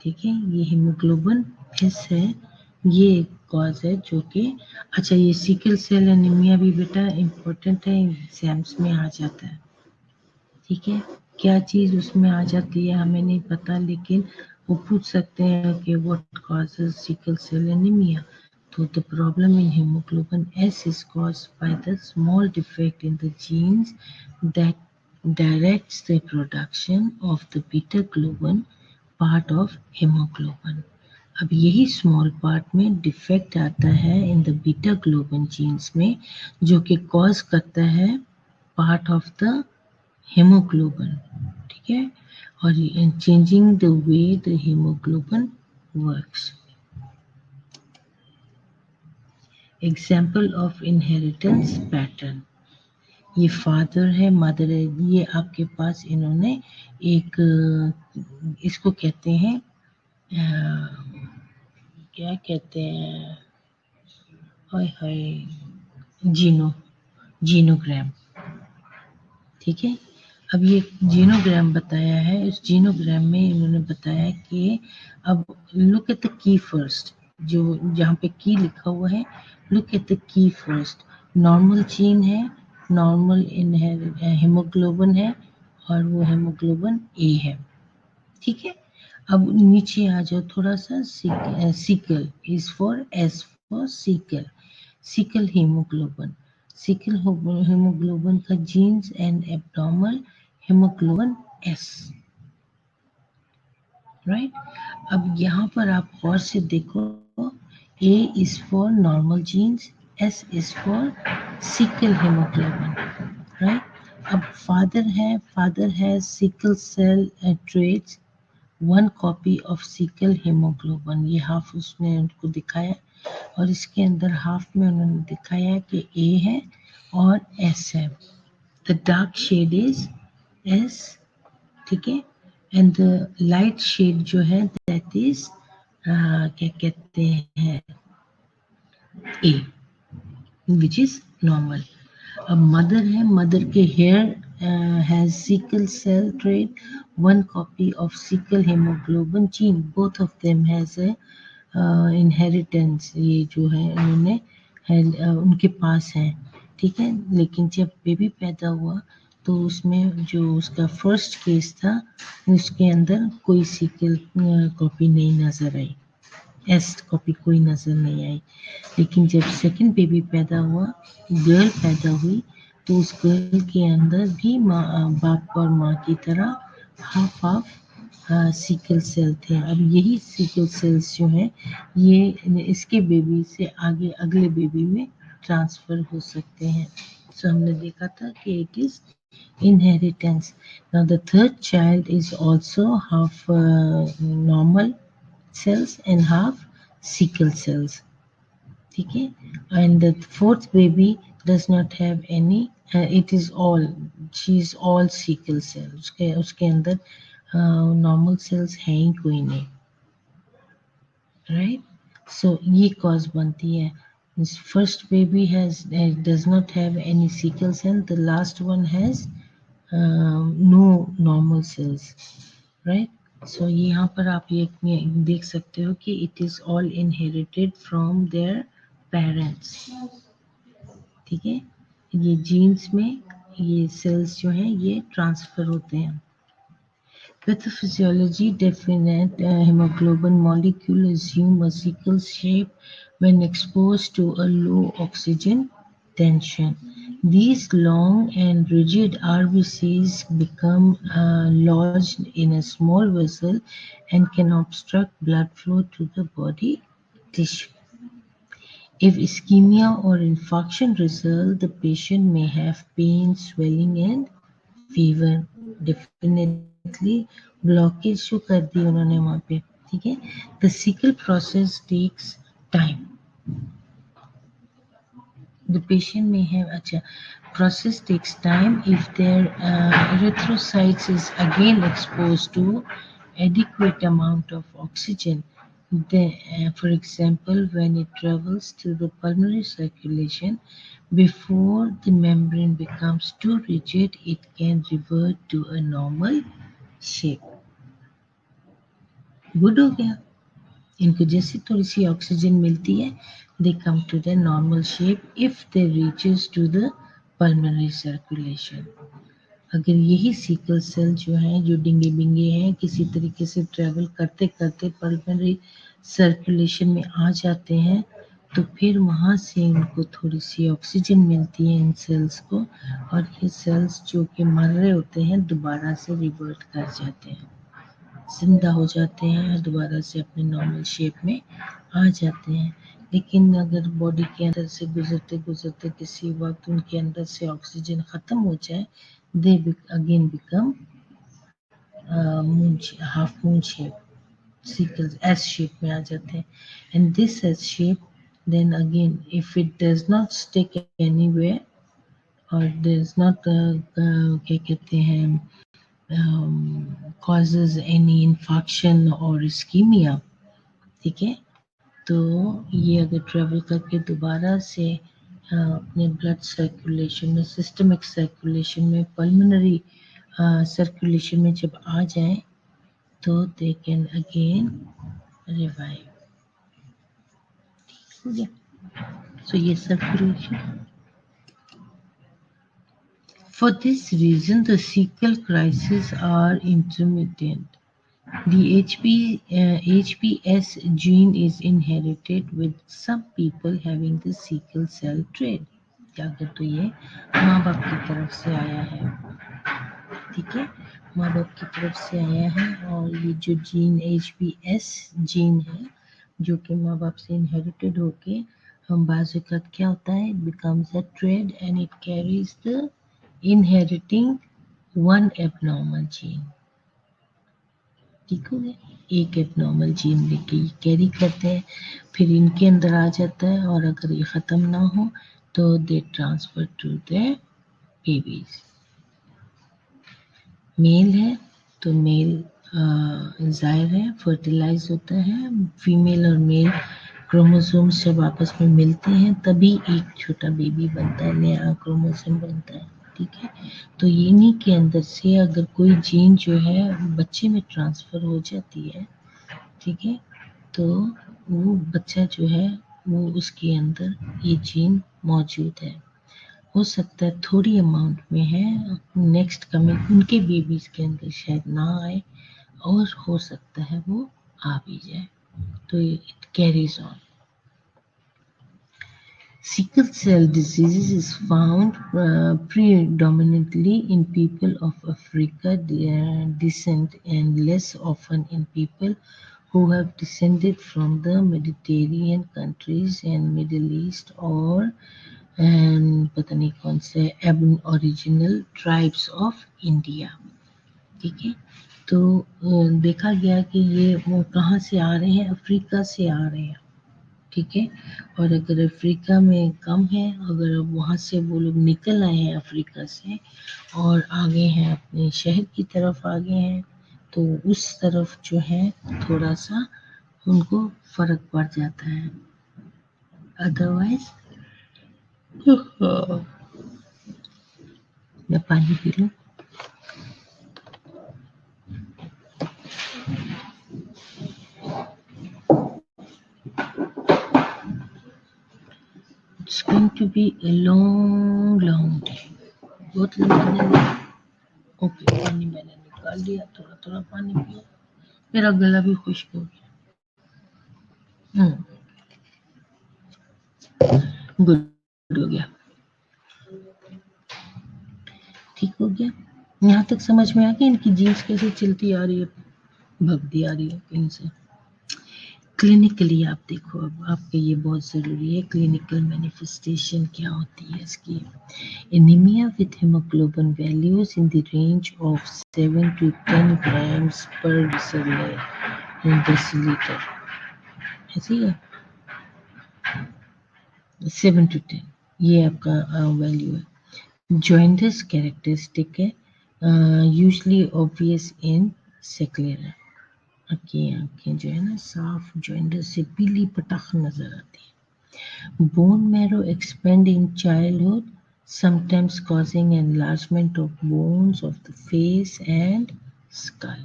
ठीक है। ये हीमोग्लोबिन एस है, ये कॉज है जो कि, अच्छा, ये सिकल सेल एनीमिया भी बेटा इम्पोर्टेंट है, एग्जाम्स में आ जाता है, ठीक है। क्या चीज़ उसमें आ जाती है हमें नहीं पता, लेकिन वो पूछ सकते हैं कि what causes sickle cell anaemia. तो the problem in hemoglobin S is caused by the small defect in the genes that directs the production of the beta globin part of hemoglobin. अब यही स्मॉल पार्ट में defect आता है in the beta globin genes में, जो कि cause करता है पार्ट ऑफ द हेमोग्लोबिन, ठीक है, और changing the way the haemoglobin works. Example of inheritance pattern, ये फादर है, मदर है, ये आपके पास इन्होंने एक, इसको कहते हैं क्या कहते हैं, हाय हाय, जीनोग्राम। ठीक है, अब ये जीनोग्राम बताया है। इस जीनोग्राम में इन्होंने बताया कि अब look at the key first, जो जहाँ पे की लिखा हुआ है, look at the key first. Normal gene है, नॉर्मल इन हेमोग्लोबिन है, और वो हेमोग्लोबिन ए है। ठीक है, अब नीचे आ जाओ थोड़ा सा। Sickle is for, S for sickle, sickle hemoglobin. Sickle hemoglobin का genes and abnormal hemoglobin S. Right? अब यहाँ पर आप गौर से देखो, A is for normal genes, S is for sickle hemoglobin. Right? अब father has sickle cell traits, one copy of sickle haemoglobin. ये half उसने उनको दिखाया, और इसके अंदर हाफ में उन्होंने दिखाया कि ए है और एस है। The dark shade is S, ठीक है, एंड द लाइट शेड जो है दैट इज क्या कहते हैं, ए, विच इज नॉर्मल। अब मदर है, मदर के hair has sickle cell trait, one copy of sickle hemoglobin gene, both of them has a inheritance। ये जो है उन्होंने उनके पास है। ठीक है, लेकिन जब बेबी पैदा हुआ तो उसमें जो उसका फर्स्ट केस था, उसके अंदर कोई सिकल कॉपी नहीं नजर आई, एस कॉपी कोई नजर नहीं आई। लेकिन जब सेकंड बेबी पैदा हुआ, गर्ल पैदा हुई, तो उस गर्ल के अंदर भी बाप और माँ की तरह हाफ हाफ सिकल सेल थे। अब यही सिकल सेल्स जो हैं, ये इसके बेबी से आगे अगले बेबी में ट्रांसफर हो सकते हैं। सो हमने देखा था कि it is inheritance. Now the third child is also half normal cells and half sickle cells. ठीक है, and the fourth baby does not have any, it is all, she is all sickle cell, उसके अंदर normal sales हैं ही कोई नहीं। Right, सो ये cause बनती है। First baby has does not have any sickle cell, the last one has no normal cells. Right, so यहाँ पर आप ये देख सकते हो कि it is all inherited from their parents. ठीक है, ये जीन्स में ये सेल्स जो हैं ये ट्रांसफर होते हैं। Pathophysiology: definite hemoglobin molecule assume a sickle shape when exposed to a low oxygen tension. These long and rigid RBCs become lodged in a small vessel and can obstruct blood flow to the body tissue. If ischemia or infarction result, the patient may have pain, swelling, and fever. Definitely blockage जो कर दी उन्होंने वहाँ पे। ठीक है, the sickle process takes time. The patient may have, अच्छा, process takes time if their erythrocytes is again exposed to adequate amount of oxygen. For example, when it travels to the pulmonary circulation, before the membrane becomes too rigid, it can revert to a normal shape. Good हो गया, इनको जैसे थोड़ी सी oxygen मिलती है, they come to the normal shape if they reaches to the pulmonary circulation. अगर यही sickle cell जो है, जो डिंगे बिंगे हैं, किसी तरीके से ट्रेवल करते करते पल्मोनरी सर्कुलेशन में आ जाते हैं, तो फिर वहाँ से इनको थोड़ी सी ऑक्सीजन मिलती है इन सेल्स को, और ये सेल्स जो कि मर रहे होते हैं दोबारा से रिवर्ट कर जाते हैं, जिंदा हो जाते हैं, दोबारा से अपने नॉर्मल शेप में आ जाते हैं। लेकिन अगर बॉडी के अंदर से गुजरते गुजरते किसी वक्त उनके अंदर से ऑक्सीजन ख़त्म हो जाए, they again become half moon shape, sickles S shape में आ जाते हैं। And this S shape, then again if it does not stick anywhere or there is not क्या कहते हैं causes any infarction or ischemia, ठीक है। तो ये अगर ट्रेवल करके दोबारा से अपने ब्लड सर्कुलेशन में, सिस्टमिक सर्कुलेशन में, पल्मोनरी सर्कुलेशन में जब आ जाए तो दे कैन अगेन रिवाइव। ठीक है, सो ये circulation. For this reason, the sickle crises are intermittent. The HPS gene is inherited with some people having the sickle cell trait. अगर तो ये माँ बाप की तरफ से आया है, ठीक है, माँ बाप की तरफ से आया है। और ये जो जीन HPS जीन है जो कि माँ बाप से इनहेरिटेड होके हम बाज़-औक़ात क्या होता है, it becomes a trait and it carries the inheriting one abnormal gene। ठीक हो गया, एक एबनॉर्मल जीन लेके ये कैरी करते हैं, फिर इनके अंदर आ जाता है, और अगर ये ख़त्म ना हो तो they transfer to the babies. Male है तो मेल जाहिर है फर्टिलाइज होता है, फीमेल और मेल क्रोमोसोम्स जब आपस में मिलते हैं तभी एक छोटा बेबी बनता है, नया क्रोमोसोम बनता है, ठीक है। तो इन्हीं के अंदर से अगर कोई जीन जो है बच्चे में ट्रांसफ़र हो जाती है, ठीक है, तो वो बच्चा जो है वो उसके अंदर ये जीन मौजूद है। हो सकता है थोड़ी अमाउंट में है, नेक्स्ट कमिंग उनके बेबीज़ के अंदर शायद ना आए, और हो सकता है वो आ भी जाए, तो it carries on. Sickle cell disease is found predominantly in people of Africa descent and less often in people who have descended from the Mediterranean countries and Middle East or पता नहीं कौन से aboriginal tribes of India। ठीक है, तो देखा गया कि ये वो कहाँ से आ रहे हैं, अफ्रीका से आ रहे हैं, ठीक है। और अगर अफ्रीका में कम है, अगर वहाँ से वो लोग निकल आए हैं अफ्रीका से और आगे हैं अपने शहर की तरफ आगे हैं, तो उस तरफ जो है थोड़ा सा उनको फर्क पड़ जाता है, अदरवाइज मैं पानी पी लूँ। It's going to be a long day। बहुत लंबा। ओके, पानी मैंने निकाल लिया, थोड़ा थोड़ा पानी पिया, मेरा गला भी खुश्क हो गया। गुड हो गया, ठीक हो गया। यहाँ तक समझ में आ गया इनकी जीन्स कैसे चलती आ रही है, भगती आ रही है कहीं से। क्लिनिकली आप देखो, अब आपके ये बहुत ज़रूरी है, क्लिनिकल मैनिफेस्टेशन क्या होती है इसकी। Anaemia with haemoglobin values in the range of 7 to 10 grams per decilitre, ऐसे ही है, 7 to 10 ये आपका वैल्यू है। जॉइंटस कैरेक्टरिस्टिक है, यूजली ऑब्वियस इन सेक्युलर, आँखें जो है ना साफ जॉइंटस से पीली पटाख नजर आती है। Bone marrow expand in childhood, sometimes causing enlargement of bones of the face and skull।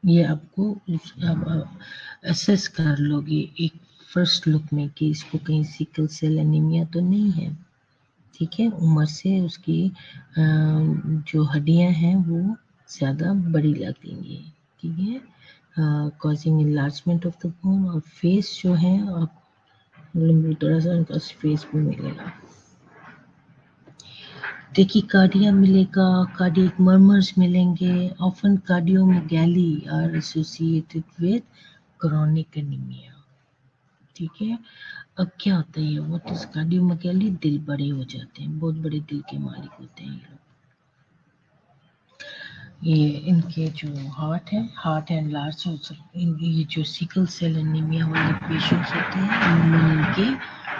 ये आपको असेस कर लोगे एक फर्स्ट लुक में कि इसको कहीं सिकल सेल एनीमिया तो नहीं है, ठीक है। उम्र से उसकी जो हड्डियां हैं वो ज़्यादा बड़ी लगेंगी, ठीक है। Causing enlargement of the bone, और फेस जो है आप थोड़ा सा उनका फेस भी मिलेगा, टेकिकार्डिया मिलेगा, कार्डियक मर्मर्स मिलेंगे। Often cardiomegaly are associated with chronic anaemia, ठीक है। अब क्या होता है, व्हाट इज कार्डियोमेगाली, दिल बड़े हो जाते हैं, बहुत बड़े दिल के मालिक होते हैं ये लोग। ये इनके जो हार्ट है, हार्ट एनलार्ज हो सकते हैं, ये जो सिकल सेल एनीमिया वाले पेशेंट्स होते हैं उनमें इनके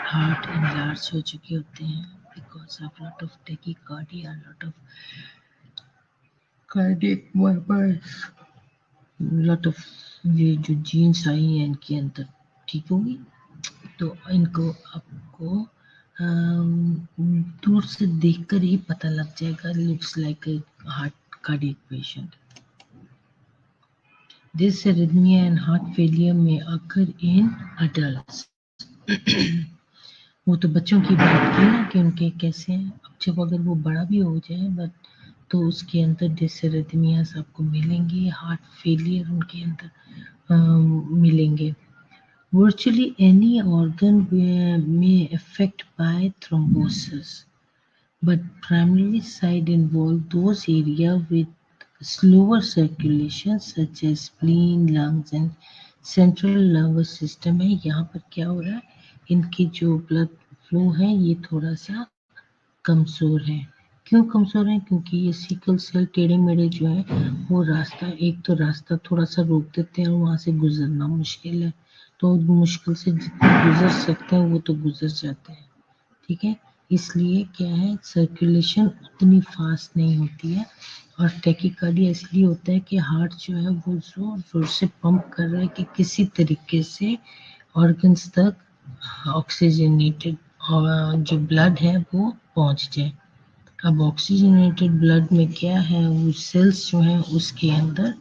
हार्ट एनलार्ज हो चुके होते हैं because of lot of tachycardia, lot of cardiac markers, lot of ये जो जीन्स आई हैं इनके अंदर ठीक होगी, तो इनको आपको दूर से देखकर ही पता लग जाएगा, looks like heart cardiac patient. This arrhythmia and heart failure may occur in adults. वो तो बच्चों की बात की ना कि उनके कैसे हैं, अब जब अगर वो बड़ा भी हो जाए बट तो उसके अंदर डिसरिथमियास आपको मिलेंगे, हार्ट फेलियर उनके अंदर मिलेंगे। Virtually any organ may affect by thrombosis, but primary side involve those areas with slower circulation such as spleen, lungs and central nervous system है। यहाँ पर क्या हो रहा है, इनकी जो ब्लड फ्लो है ये थोड़ा सा कमज़ोर है। क्यों कमज़ोर है? क्योंकि ये सिकल सेल टेढ़े मेढ़े जो है वो रास्ता, एक तो रास्ता थोड़ा सा रोक देते हैं और वहाँ से गुजरना मुश्किल है, तो मुश्किल से जितने गुजर सकते हैं वो तो गुजर जाते हैं, ठीक है। इसलिए क्या है, सर्कुलेशन उतनी फास्ट नहीं होती है और टैकीकार्डिया इसलिए होता है कि हार्ट जो है वो जोर जोर से पंप कर रहा है कि किसी तरीके से ऑर्गन्स तक ऑक्सीजनेटेड जो ब्लड है वो पहुंच जाए। अब ऑक्सीजनेटेड ब्लड में क्या है, वो सेल्स जो हैं उसके अंदर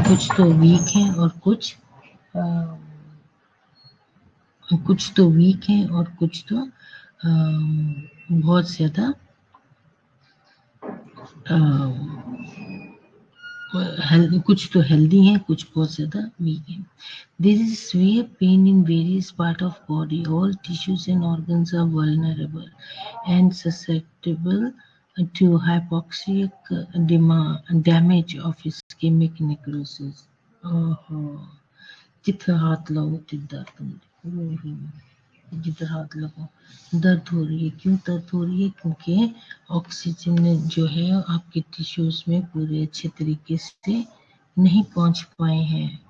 कुछ तो वीक हैं और कुछ तो वीक हैं और कुछ तो बहुत ज़्यादा कुछ तो हेल्दी हैं, कुछ बहुत ज़्यादा वीक हैं। There is severe pain in various parts of body. All tissues and organs are vulnerable and susceptible to hypoxic damage of ischemic necrosis. ओहो, जिधर हाथ लगाओ तिधर दर्द, जिधर हाथ लगाओ दर्द हो रही है। क्यों दर्द हो रही है? क्योंकि ऑक्सीजन जो है आपके टिश्यूज में पूरे अच्छे तरीके से नहीं पहुंच पाए हैं,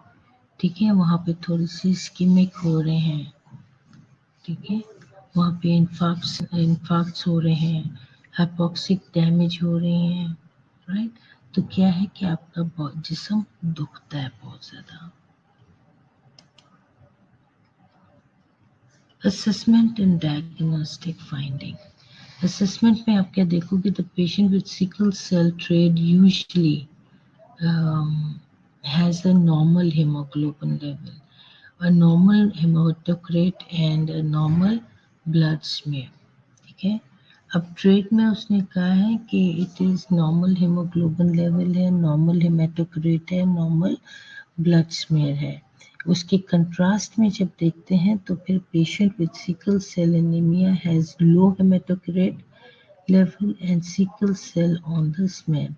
ठीक है। वहाँ पे थोड़ी सी इस्कीमिक हो रहे हैं, ठीक है। वहाँ पे इन्फाक्ट्स हो रहे हैं, हाइपोक्सिक डैमेज हो रहे हैं, राइट। तो क्या है कि आपका जिस्म दुखता है बहुत ज़्यादा। Assessment and diagnostic finding. Assessment में आप क्या देखोगे, the patient with sickle cell trait usually has a normal hemoglobin level, a normal hematocrit and a normal blood smear, ठीक है। अब ट्रेड में उसने कहा है कि it is normal haemoglobin level है, नॉर्मल हेमाटोक्रिट है, नॉर्मल ब्लड स्मेयर है। उसके कंट्रास्ट में जब देखते हैं तो फिर patient with sickle cell anaemia has low haematocrit level and sickle cell on the smear.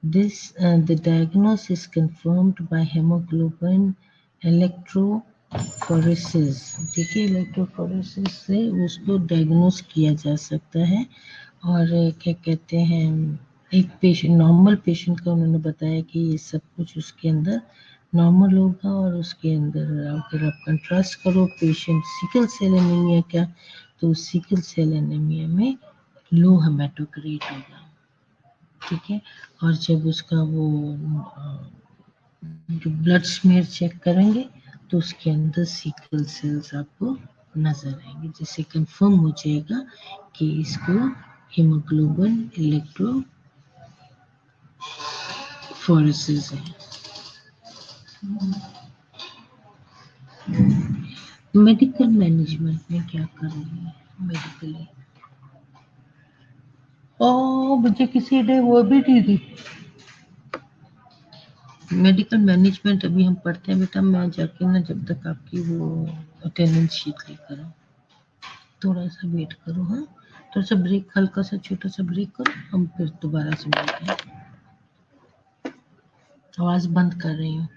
The diagnosis is confirmed by hemoglobin electrophoresis, ठीक है। इलेक्ट्रोफोरेसिस से उसको डायग्नोस किया जा सकता है। और क्या कहते हैं, एक पेशेंट, नॉर्मल पेशेंट का उन्होंने बताया कि ये सब कुछ उसके अंदर नॉर्मल होगा, और उसके अंदर अगर आप कंट्रास्ट करो पेशेंट सिकल सेल एनीमिया का, तो सिकल सेल एनीमिया में लो हेमाटोक्रिट होगा, ठीक है। और जब उसका वो जो ब्लड स्मेयर चेक करेंगे तो उसके अंदर सिकल सेल्स आपको नजर आएंगे, जिससे कंफर्म हो जाएगा कि इसको हीमोग्लोबिन इलेक्ट्रोफोरेसिस है। मेडिकल मैनेजमेंट में क्या कर रही है मेडिकली? मुझे किसी ने वो भी दी थी मेडिकल मैनेजमेंट, अभी हम पढ़ते हैं बेटा। मैं जाके ना जब तक आपकी वो अटेंडेंस शीट लेकर आऊँ, थोड़ा सा वेट करो, हाँ। थोड़ा सा ब्रेक, हल्का सा छोटा सा ब्रेक करो, हम फिर दोबारा से मिलते हैं। आवाज़ बंद कर रही हूँ।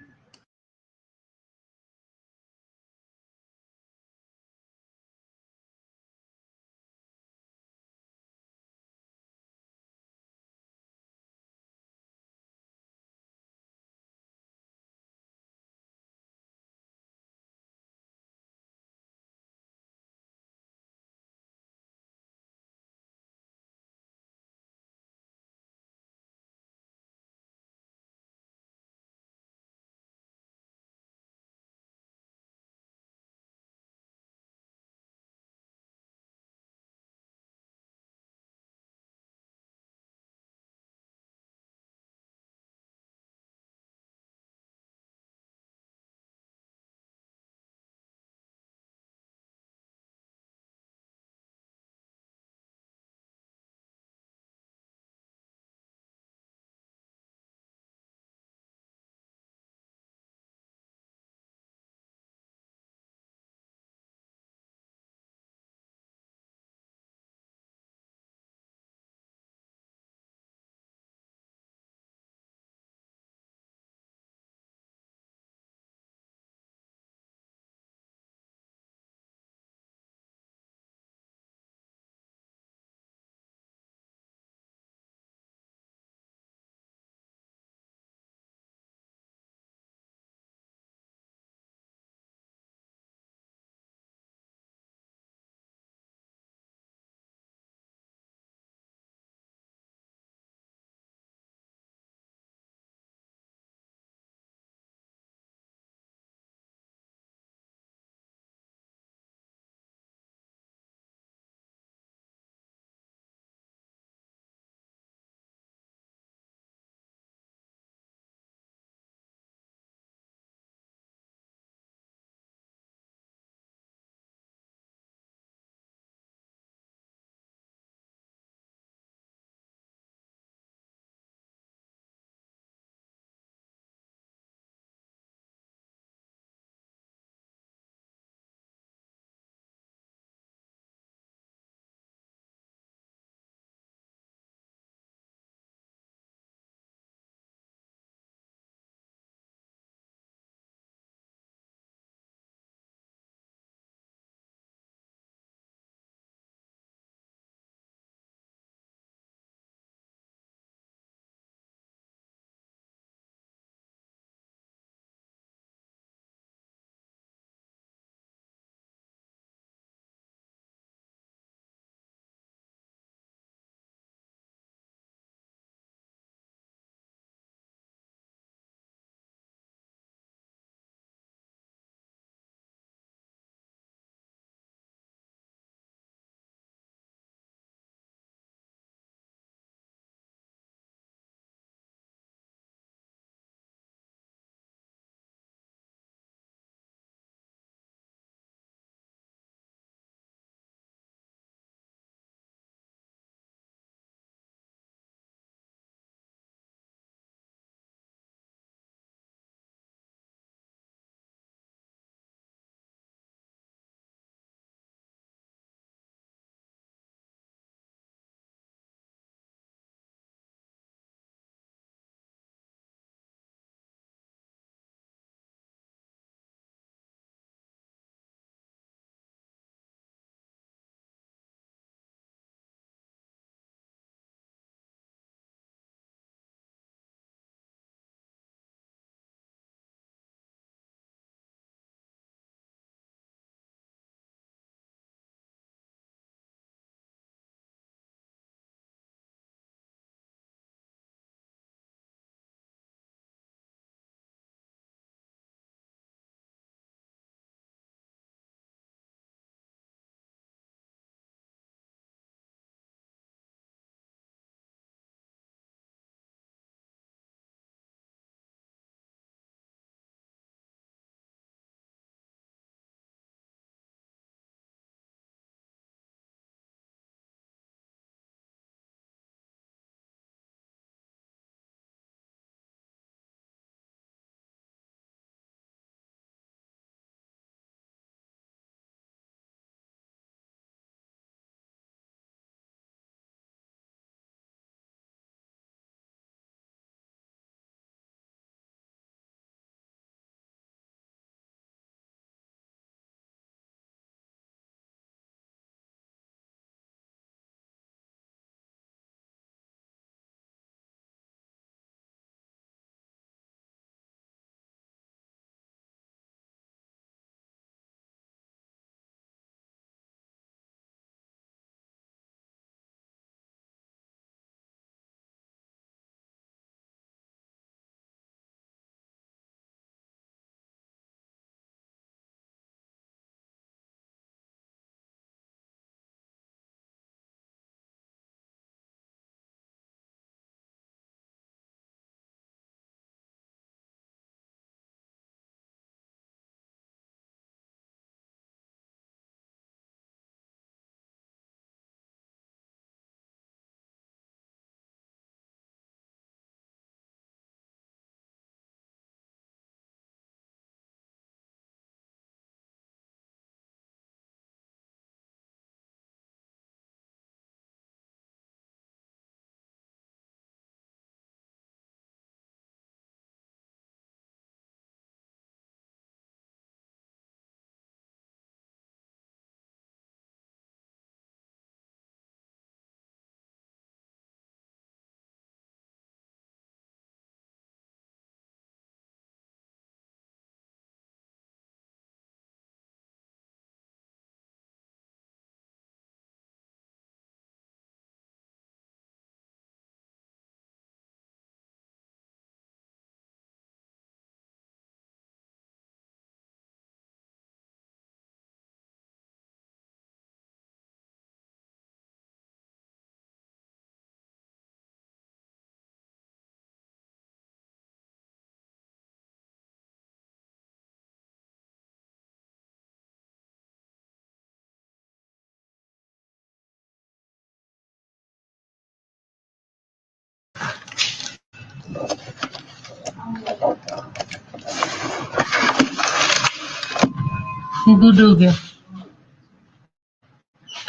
गुड हो गया।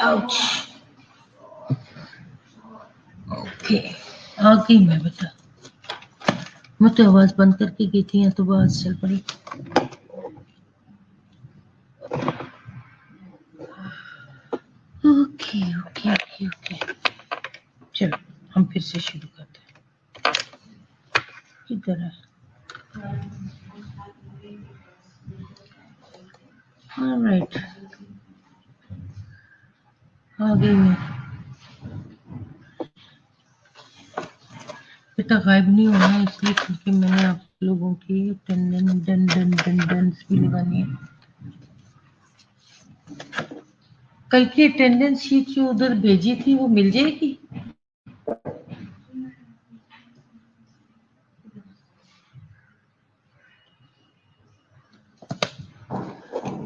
आउच। ओके, आ गई मैं बेटा। मैं तो आवाज बंद करके गई थी, या तो आवाज चल पड़ी। ओके ओके ओके ओके, चलो हम फिर से शुरू करते हैं। किधर है? ऑलराइट, आ गई मैं। बेटा गायब नहीं होना है इसलिए क्योंकि मैंने आप लोगों की अटेंडेंस भी लगानी है। कल की अटेंडेंस शीट जो उधर भेजी थी वो मिल जाएगी?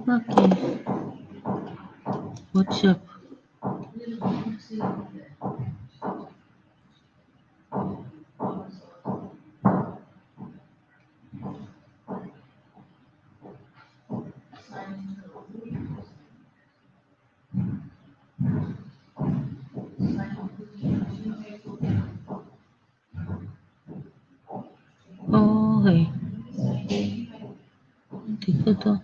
Okay, WhatsApp. ओ है, देखो तो।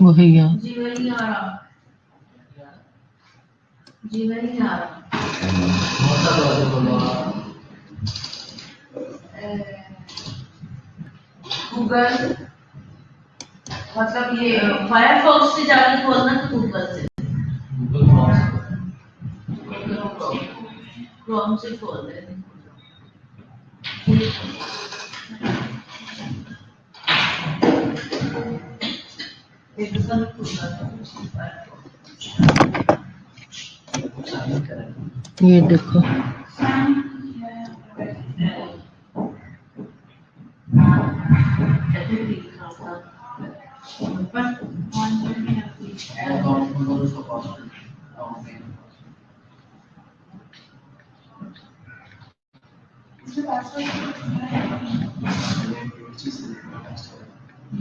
वो है यार, गूगल मतलब ये फायरफॉक्स से जाके खोलना तो गूगल से, क्रोम से खोल दे। ये देखो।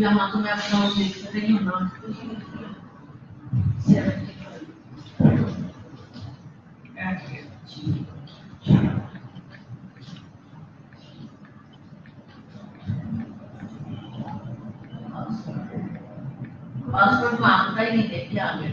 यहाँ तो मैं अपना देख रही हूँ ना, पासवर्ड मांगता ही नहीं, देखिए आगे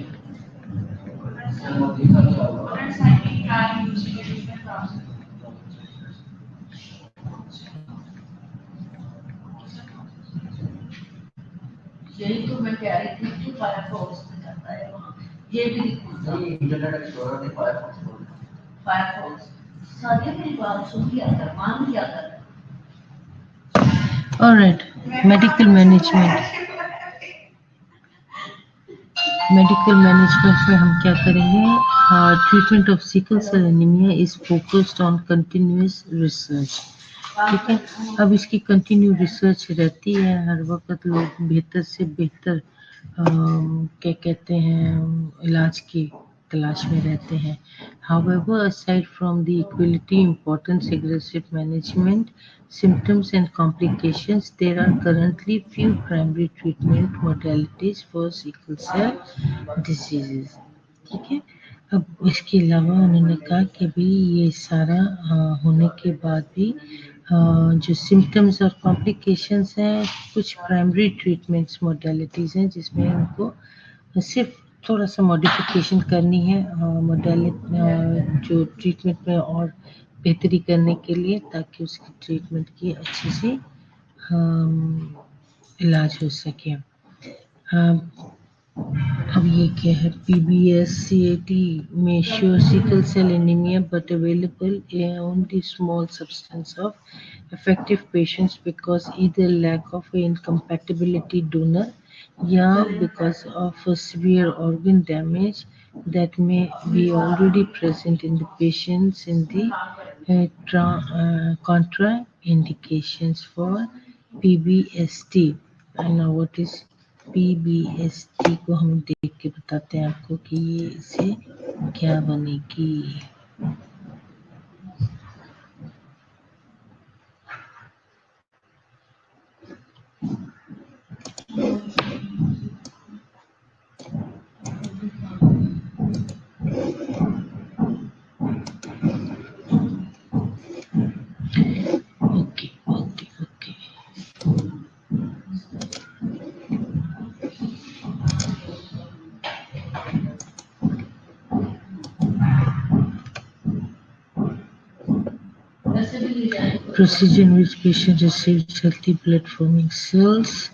यही तो मैं कह रही थी कि फायरफॉक्स में जाता है वहाँ, ये भी इंटरनेट एक्सप्लोरर ने फायरफॉक्स सारी मेरी बात सुन लिया था, मान लिया था। Alright, medical management. Medical management में हम क्या करेंगे? Treatment of sickle cell anaemia is focused on continuous research. ठीक है, अब इसकी कंटिन्यू रिसर्च रहती है, हर वक्त लोग बेहतर से बेहतर क्या कहते हैं इलाज की तलाश में रहते हैं। However, aside from the equality importance, aggressive management, symptoms and complications, there are currently few primary treatment modalities for sickle cell diseases. ठीक है, अब इसके अलावा उन्होंने कहा कि भी ये सारा होने के बाद भी जो सिम्टम्स और कॉम्प्लिकेशंस हैं, कुछ प्राइमरी ट्रीटमेंट्स मोडेलिटीज़ हैं जिसमें उनको सिर्फ थोड़ा सा मॉडिफिकेशन करनी है जो ट्रीटमेंट में और बेहतरी करने के लिए, ताकि उसकी ट्रीटमेंट की अच्छे से इलाज हो सके। अब ये क्या है? PBS CAT may show sickle cell anemia but available only small substance of effective patients because either lack of an incompatibility donor या because of a severe organ damage that may be already present in the patients in the contraindications for PBST. And now what is PBST को हम देख के बताते हैं आपको कि ये इसे क्या बनेगी. Okay. Procedure in which patient receives healthy blood forming cells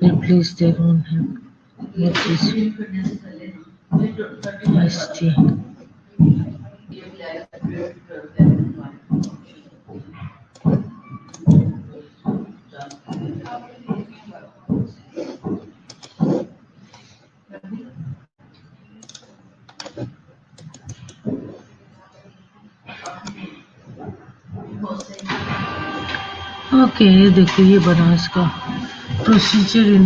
replace their own hand. What is ST? Okay, देखो ये बना इसका procedure in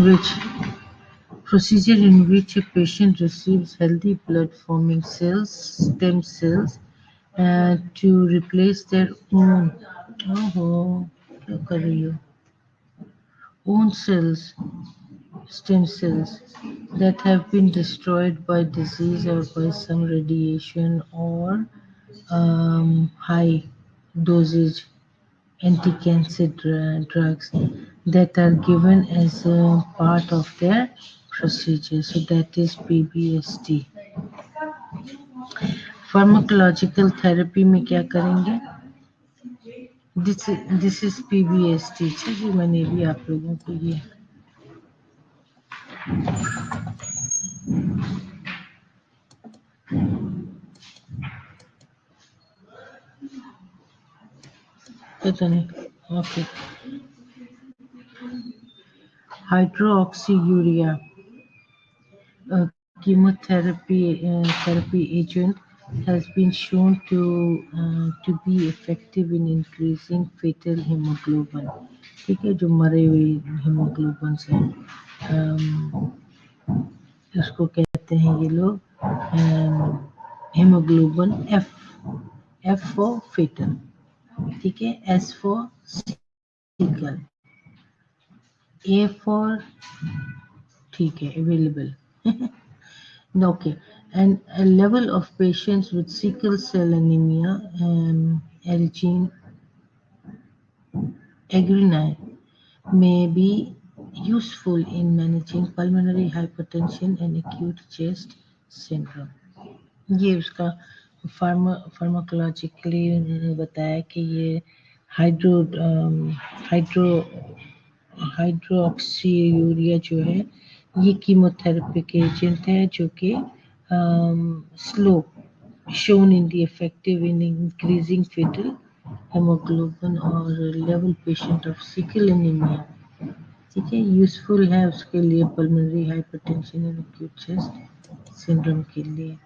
which a patient receives healthy blood forming cells, stem cells, to replace their own क्या कर रही हो? Own cells, stem cells that have been destroyed by disease or by some radiation or high dosage anti-cancer drugs that are given as a part of their procedure. So that is PBST. Pharmacological therapy में क्या करेंगे? This is PBST. चलिए मैंने भी आप लोगों को ये पता नहीं. Okay. Hydroxyurea, a therapy agent, has been shown to be effective in increasing fetal hemoglobin. ठीक है, जो मरे हुए hemoglobin हैं उसको कहते हैं ये लोग hemoglobin F for fetal, ठीक है, S for sickle, A for ठीक है available. Okay, and a level of patients with sickle cell anemia, agreline, may be useful in managing pulmonary hypertension and acute chest syndrome. ये उसका pharmacologically उन्होंने बताया कि ये हाइड्रोक्सीयूरिया जो है ये कीमोथेरेपिक एजेंट है जो कि slow shown in the effective in increasing fetal hemoglobin or level patient of sickle anemia. ठीक है, यूजफुल है उसके लिए pulmonary hypertension and acute chest syndrome के लिए.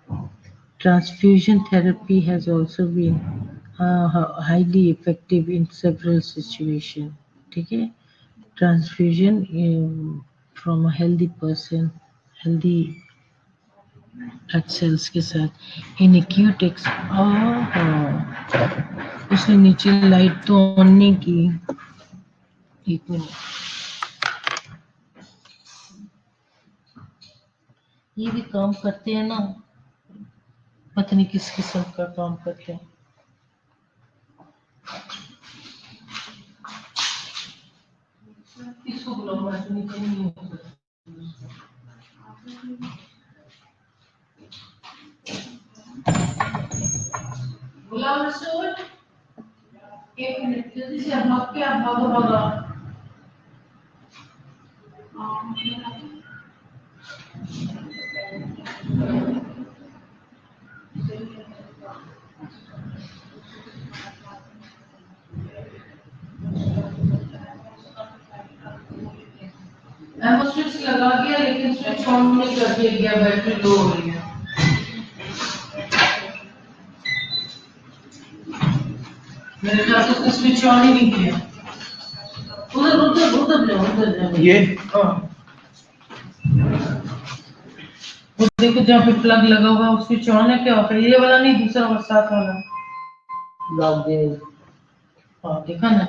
Transfusion therapy has also been highly effective in several situations. ठीक है, transfusion from a healthy person, healthy blood cells के साथ in acute उसने नीचे लाइट तो ऑन नहीं की. एक मिनट, ये भी काम करते हैं ना, पता नहीं किस किस्म का काम करते हैं. इसको बुलाओ, मैं तो नीचे नहीं हूँ. बुलाओ रसूल, एक मिनट जल्दी से भाग के आप भागो. स्विच लगा दिया लेकिन स्विच ऑन नहीं कर दिया गया, बैटरी लो हो रही है। मेरे ख्याल से उसने स्विच ऑन ही नहीं किया। उधर उधर उधर जाओ, उधर जाओ। ये हाँ, वो देखो जहाँ पे प्लग लगा हुआ है, स्विच ऑन है क्या ऑफ है? ये वाला नहीं, दूसरा वाला, साथ वाला लॉक दे। हाँ देखा ना,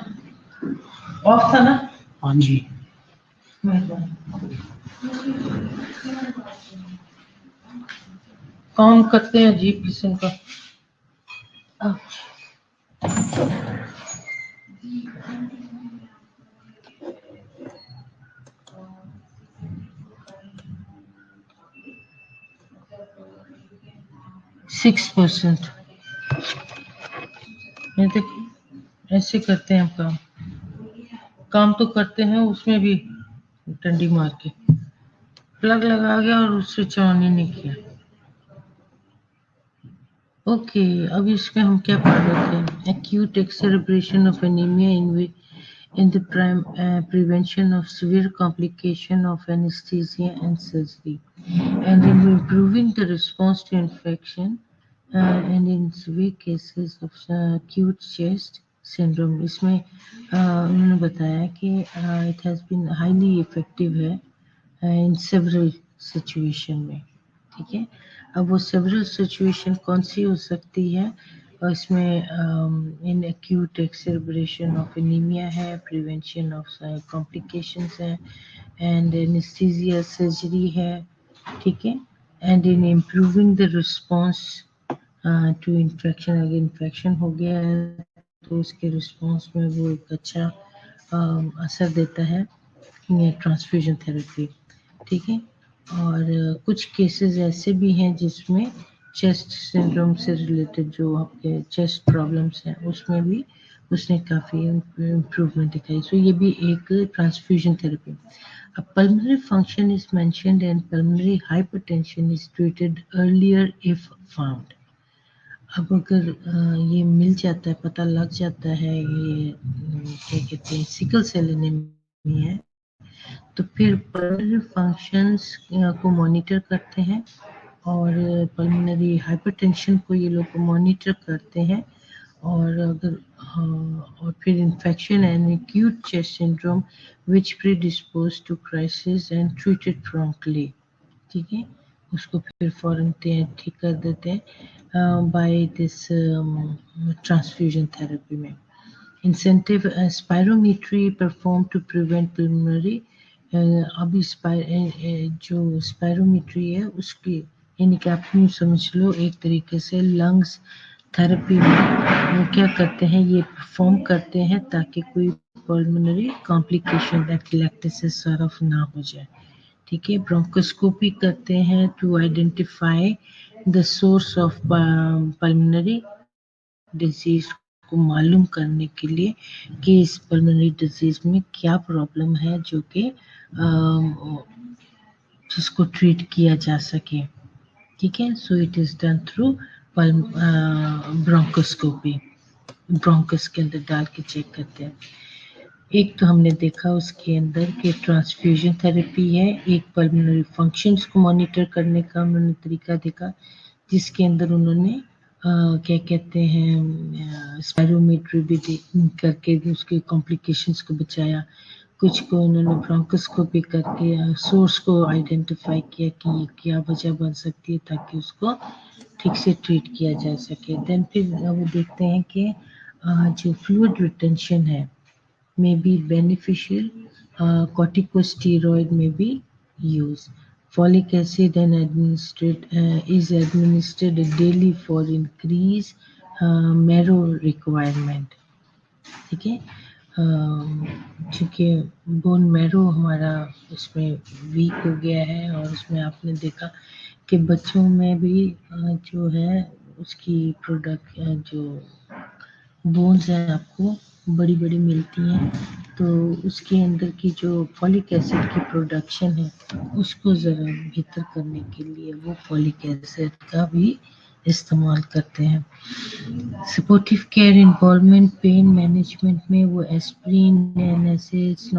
ऑफ था ना। हाँ जी, काम करते हैं अजीब किस्म का। अच्छा, 6%। ये देखिए ऐसे करते हैं हम काम तो करते हैं उसमें भी डंडी मार के। प्लग लगा गया और स्विच ऑन ही नहीं किया। ओके, अब इसमें हम क्या पढ़ रहे थे? Acute exacerbation of anaemia in the prevention of severe complication of anesthesia and surgery, and in improving the response to infection, and in severe cases of acute chest syndrome. इसमें उन्होंने बताया कि it has been highly effective है in several situation में, ठीक है। अब वो several situation कौन सी हो सकती है? और इसमें in acute exacerbation of anaemia है, प्रिवेंशन ऑफ कॉम्प्लिकेशंस है, एंड एनेस्थीसिया सर्जरी है, ठीक है। And in improving the response to infection, अगर इन्फेक्शन हो गया है तो उसके रिस्पांस में वो एक अच्छा असर देता है ट्रांसफ्यूजन थेरेपी, ठीक है। और कुछ केसेस ऐसे भी हैं जिसमें चेस्ट सिंड्रोम से रिलेटेड जो आपके चेस्ट प्रॉब्लम्स हैं उसमें भी उसने काफ़ी इम्प्रूवमेंट दिखाई। सो ये भी एक transfusion therapy. A pulmonary function is mentioned and pulmonary hypertension is treated earlier if found. अब अगर ये मिल जाता है, पता लग जाता है ये क्या कहते हैं सिकल सेल एनीमिया है, तो फिर पल्मोनरी फंक्शंस को मॉनिटर करते हैं और पल्मोनरी हाइपरटेंशन को ये लोग मॉनिटर करते हैं। और अगर और फिर infection and acute chest syndrome which predispose to crisis and treated promptly, ठीक है, उसको फिर फौरन ठीक कर देते हैं बाय दिस ट्रांसफ्यूजन थेरेपी में। Incentive spirometry perform to prevent pulmonary. अभी जो स्पायरोमेट्री है उसकी यानी कि आप यूँ समझ लो एक तरीके से लंग्स थेरेपी में वो क्या करते हैं, ये परफॉर्म करते हैं ताकि कोई पल्मोनरी कॉम्प्लिकेशन एपिलेक्टिस सॉर्ट ना हो जाए, ठीक है। ब्रोंकोस्कोपी करते हैं to identify the source of pulmonary disease को मालूम करने के लिए कि इस पल्मोनरी डिजीज में क्या प्रॉब्लम है जो कि जिसको ट्रीट किया जा सके, ठीक है। So it is done through bronchoscopy, bronchus के अंदर डाल के चेक करते हैं। एक तो हमने देखा उसके अंदर कि ट्रांसफ्यूजन थेरेपी है, एक पल्मोनरी फंक्शंस को मॉनिटर करने का उन्होंने तरीका देखा जिसके अंदर उन्होंने क्या कहते हैं स्पायरोमेट्री भी करके उसके कॉम्प्लिकेशंस को बचाया। कुछ को उन्होंने ब्रोंकोस्कोपी करके सोर्स को आइडेंटिफाई किया कि ये क्या वजह बन सकती है ताकि उसको ठीक से ट्रीट किया जा सके। देन फिर वो देखते हैं कि जो फ्लूइड रिटेंशन है may be beneficial. Corticosteroid may be used. Folic acid is administered daily for increase marrow requirement. ठीक है, चूँकि बोन मैरो हमारा उसमें वीक हो गया है और उसमें आपने देखा कि बच्चों में भी जो है उसकी प्रोडक्ट जो बोन्स हैं आपको बड़ी बड़ी मिलती हैं, तो उसके अंदर की जो फॉलिक एसिड की प्रोडक्शन है उसको ज़रा बेहतर करने के लिए वो फॉलिक एसिड का भी इस्तेमाल करते हैं। Supportive care involvement pain management में वो aspirin, antacids,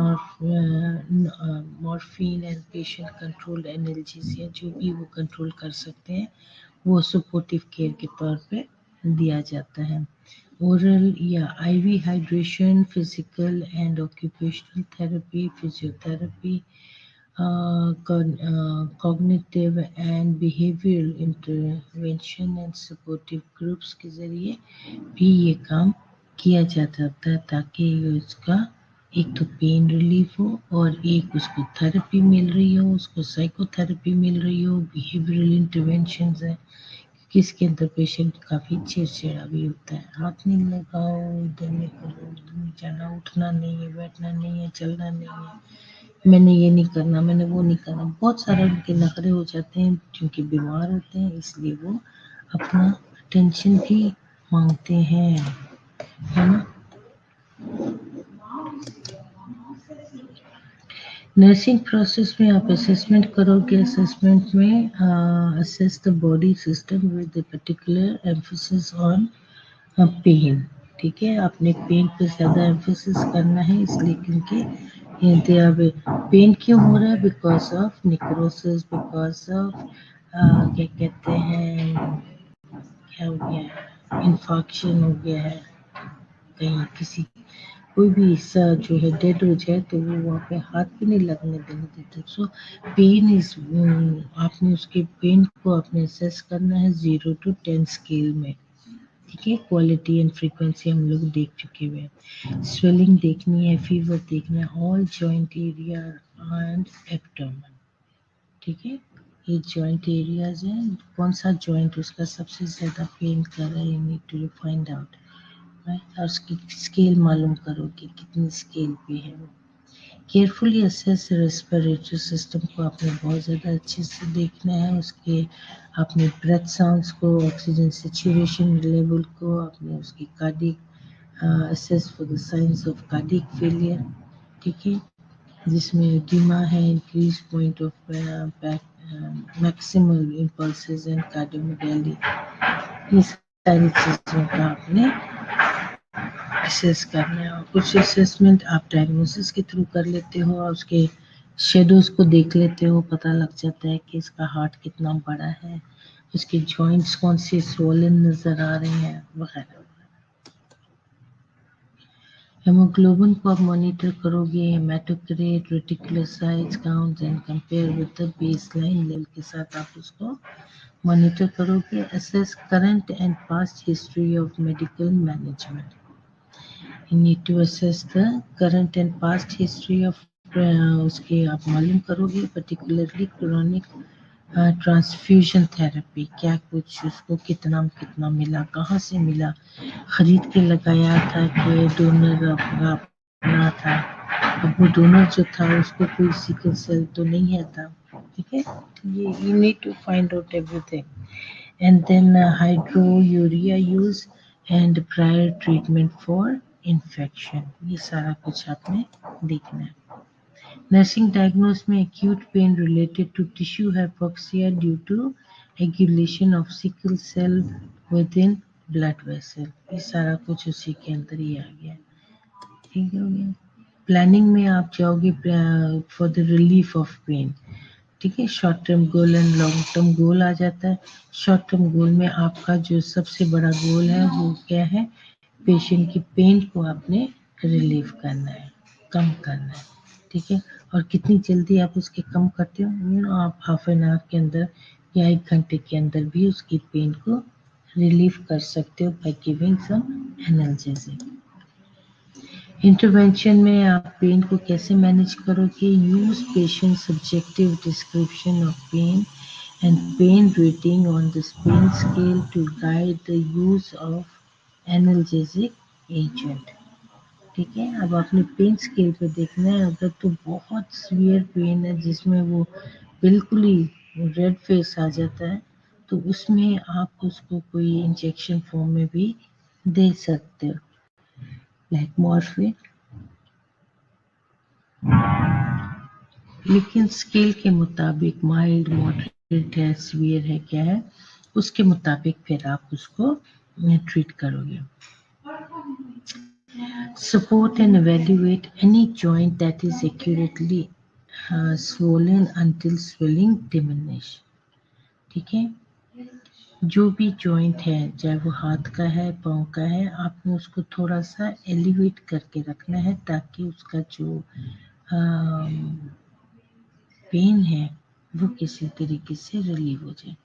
morphine and patient control analgesia जो भी वो कंट्रोल कर सकते हैं वो सपोर्टिव केयर के तौर पे दिया जाता है। ओरल या IV hydration, physical and occupational therapy, physiotherapy, cognitive and behavioural intervention and supportive groups के ज़रिए भी ये काम किया जाता है ताकि उसका एक तो पेन रिलीफ हो और एक उसको थेरेपी मिल रही हो, उसको साइकोथेरेपी मिल रही हो, बिहेवियरल इंटरवेंशंस है क्योंकि इसके अंदर पेशेंट काफ़ी चिड़चिड़ा भी होता है। हाथ नहीं लगाओ, इधर नहीं करो, उधर नहीं जाना, उठना नहीं है, बैठना नहीं है, चलना नहीं है, मैंने ये नहीं करना, मैंने वो नहीं करना, बहुत सारे उनके नखरे हो जाते हैं क्योंकि बीमार होते हैं इसलिए वो अपना अटेंशन भी मांगते हैं, है ना। नर्सिंग प्रोसेस में आप असेसमेंट करोगे, असेसमेंट में assess the body system with the particular emphasis on pain, ठीक है। आपने पेन पे ज़्यादा एम्फोसिस करना है इसलिए क्योंकि पेन क्यों हो रहा है, because of necrosis, because of क्या कहते हैं, क्या हो गया है, इन्फेक्शन हो गया है, कहीं किसी कोई भी हिस्सा जो है डेड हो जाए तो वो वहाँ पे हाथ भी नहीं लगने देने देते। सो पेन इज, आपने उसके पेन को आपने असेस करना है 0 to 10 स्केल में, ठीक है। क्वालिटी एंड फ्रीक्वेंसी हम लोग देख चुके हुए हैं। स्वेलिंग देखनी है, फीवर देखना है, all joint area and abdomen, ठीक है। ये जॉइंट एरियाज हैं, कौन सा जॉइंट उसका सबसे ज़्यादा पेन कर रहा है, you need to find out, right. और उसकी स्केल मालूम करो कि कितनी स्केल पे है वो। केयरफुली असेस रेस्पिरेटरी सिस्टम को आपने बहुत ज़्यादा अच्छे से देखना है, उसके अपने ब्रेथ साउंड्स को, ऑक्सीजन सेचुरेशन लेवल को, आपने उसकी cardiac assess for the science of cardiac failure, ठीक है, जिसमें एडिमा है, increase point of maximal impulses and cardiomegaly, ये सारी चीज़ों का आपने असेस करना है। और कुछ असेसमेंट आप डायग्नोसिस के थ्रू कर लेते हो और उसके शेडोज को देख लेते हो, पता लग जाता है कि इसका हार्ट कितना बड़ा है, उसके जॉइंट्स कौन से स्वोलन नज़र आ रहे हैं वगैरह। हेमोग्लोबिन को आप मॉनिटर करोगे, haematocrit, reticulocytes count and compare with the baseline level के साथ आप उसको मॉनिटर करोगे। Assess current and past history of medical management, you need to assess the current and past history of उसके आप मालूम करोगे, पर्टिकुलरली क्रोनिक ट्रांसफ्यूजन थेरेपी, क्या कुछ उसको कितना कितना मिला, कहाँ से मिला, खरीद के लगाया था कि डोनर अपना था, अब वो डोनर जो था उसको कोई सिकल सेल तो नहीं है था, ठीक है। ये you need to find out everything and then हाइड्रोयूरिया use and prior treatment for infection, ये सारा कुछ आपने देखना है। नर्सिंग डायग्नोस में acute pain related to tissue hypoxia due to accumulation of sickle cell within blood vessel, ये सारा कुछ उसी के अंदर ही आ गया, ठीक हो गया। प्लानिंग में आप जाओगे for the relief of pain, ठीक है। Short term goal and long term goal आ जाता है। शॉर्ट टर्म गोल में आपका जो सबसे बड़ा गोल है वो क्या है, पेशेंट की पेन को आपने रिलीव करना है, कम करना है, ठीक है। और कितनी जल्दी आप उसके कम करते हो, आप हाफ एन आवर के अंदर या 1 घंटे के अंदर भी उसकी पेन को रिलीव कर सकते हो by giving some analgesic. Intervention में आप पेन को कैसे मैनेज करोगे, use patient subjective description of pain and pain rating on the pain scale to guide the use of analgesic agent, ठीक है। अब आपने पेन स्केल पे देखना है, अगर तो बहुत सीवियर पेन है जिसमें वो बिल्कुल ही रेड फेस आ जाता है तो उसमें आप उसको कोई इंजेक्शन फॉर्म में भी दे सकते हो, लाइक मॉर्फिन। लेकिन स्केल के मुताबिक माइल्ड, मॉडरेट है, सीवियर है, क्या है, उसके मुताबिक फिर आप उसको ट्रीट करोगे. Support and evaluate any joint that is accurately swollen until swelling diminish. ठीक है, जो भी जॉइंट है, चाहे वो हाथ का है, पाँव का है, आपने उसको थोड़ा सा एलिवेट करके रखना है ताकि उसका जो पेन है वो किसी तरीके से रिलीव हो जाए.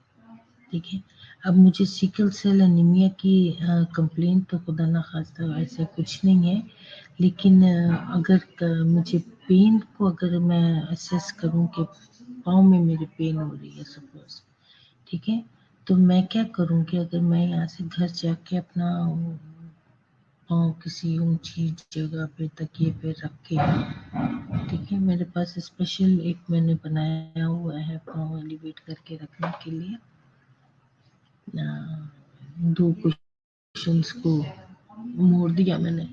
ठीक है, अब मुझे सिकल सेल एनीमिया की कंप्लेंट तो खुदा ना खास्ता ऐसा कुछ नहीं है, लेकिन अगर मुझे पेन को अगर मैं असेस करूं कि पाँव में मेरे पेन हो रही है सपोज, ठीक है, तो मैं क्या करूंगी, अगर मैं यहाँ से घर जाके अपना पाँव किसी ऊंची जगह पे तकिए पे रख के, ठीक है, मेरे पास स्पेशल एक मैंने बनाया हुआ है पाँव एलिवेट करके रखने के लिए. 2 कुशन्स को मोड़ दिया मैंने.